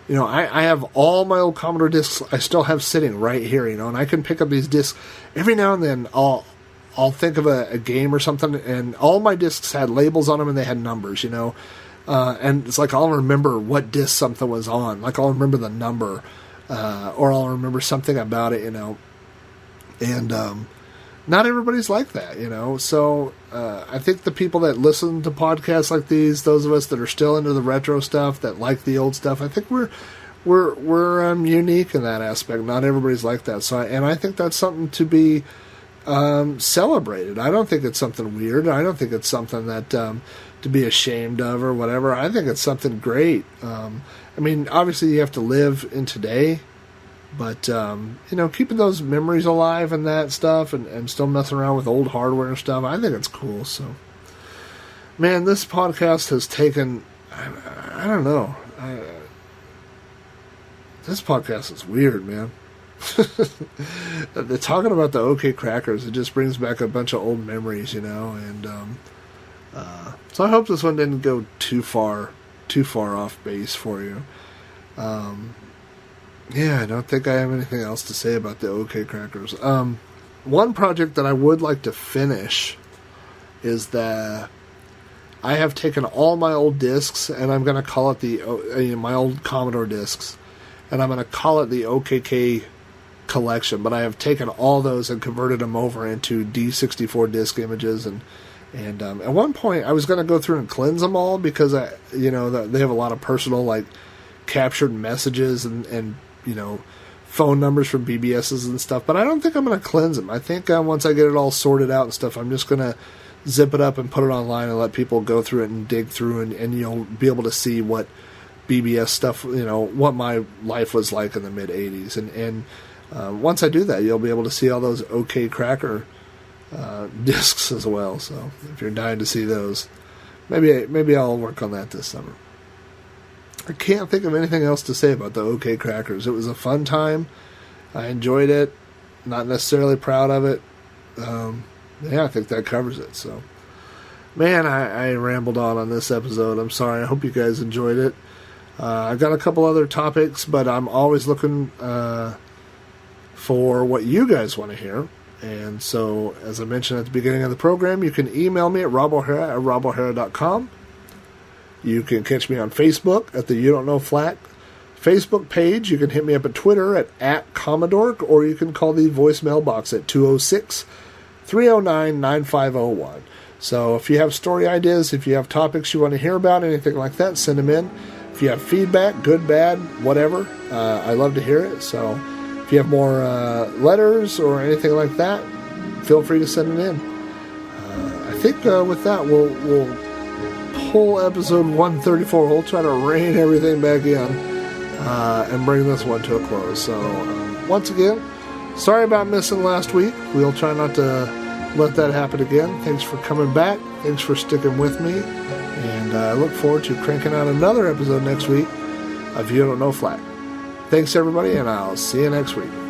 have all my old Commodore discs I still have sitting right here, and I can pick up these discs. Every now and then I'll think of a game or something, and all my discs had labels on them and they had numbers, and it's like I'll remember what disc something was on. Like I'll remember the number, or I'll remember something about it, and not everybody's like that, So I think the people that listen to podcasts like these, those of us that are still into the retro stuff, that like the old stuff, I think we're unique in that aspect. Not everybody's like that. So I think that's something to be celebrated. I don't think it's something weird. I don't think it's something that to be ashamed of or whatever. I think it's something great. Obviously you have to live in today. But, keeping those memories alive and that stuff and still messing around with old hardware and stuff, I think it's cool. So, man, this podcast has taken, I don't know. This podcast is weird, man. They're talking about the OK Krackers. It just brings back a bunch of old memories, and so I hope this one didn't go too far off base for you. Yeah, I don't think I have anything else to say about the OK Krackers. One project that I would like to finish is that I have taken all my old discs, and I'm going to call it my old Commodore discs, and I'm going to call it the OKK collection. But I have taken all those and converted them over into D64 disc images, and at one point I was going to go through and cleanse them all because they have a lot of personal like captured messages and phone numbers from BBSes and stuff, but I don't think I'm going to cleanse them. I think once I get it all sorted out and stuff, I'm just going to zip it up and put it online and let people go through it and dig through, and you'll be able to see what BBS stuff, what my life was like in the mid-'80s. And once I do that, you'll be able to see all those OK Kracker discs as well. So if you're dying to see those, maybe I'll work on that this summer. I can't think of anything else to say about the OK Krackers. It was a fun time. I enjoyed it. Not necessarily proud of it. I think that covers it. So, man, I rambled on this episode. I'm sorry. I hope you guys enjoyed it. I've got a couple other topics, but I'm always looking for what you guys want to hear. And so, as I mentioned at the beginning of the program, you can email me at robohara@robohara.com. You can catch me on Facebook at the You Don't Know Flat Facebook page. You can hit me up at Twitter at Commodore, or you can call the voicemail box at 206-309-9501. So if you have story ideas, if you have topics you want to hear about, anything like that, send them in. If you have feedback, good, bad, whatever, I love to hear it. So if you have more letters or anything like that, feel free to send it in. I think with that, we'll pull episode 134. We'll try to rein everything back in and bring this one to a close. So once again, sorry about missing last week. We'll try not to let that happen again. Thanks for coming back. Thanks for sticking with me. And I look forward to cranking out another episode next week of You Don't Know Flag. Thanks, everybody, and I'll see you next week.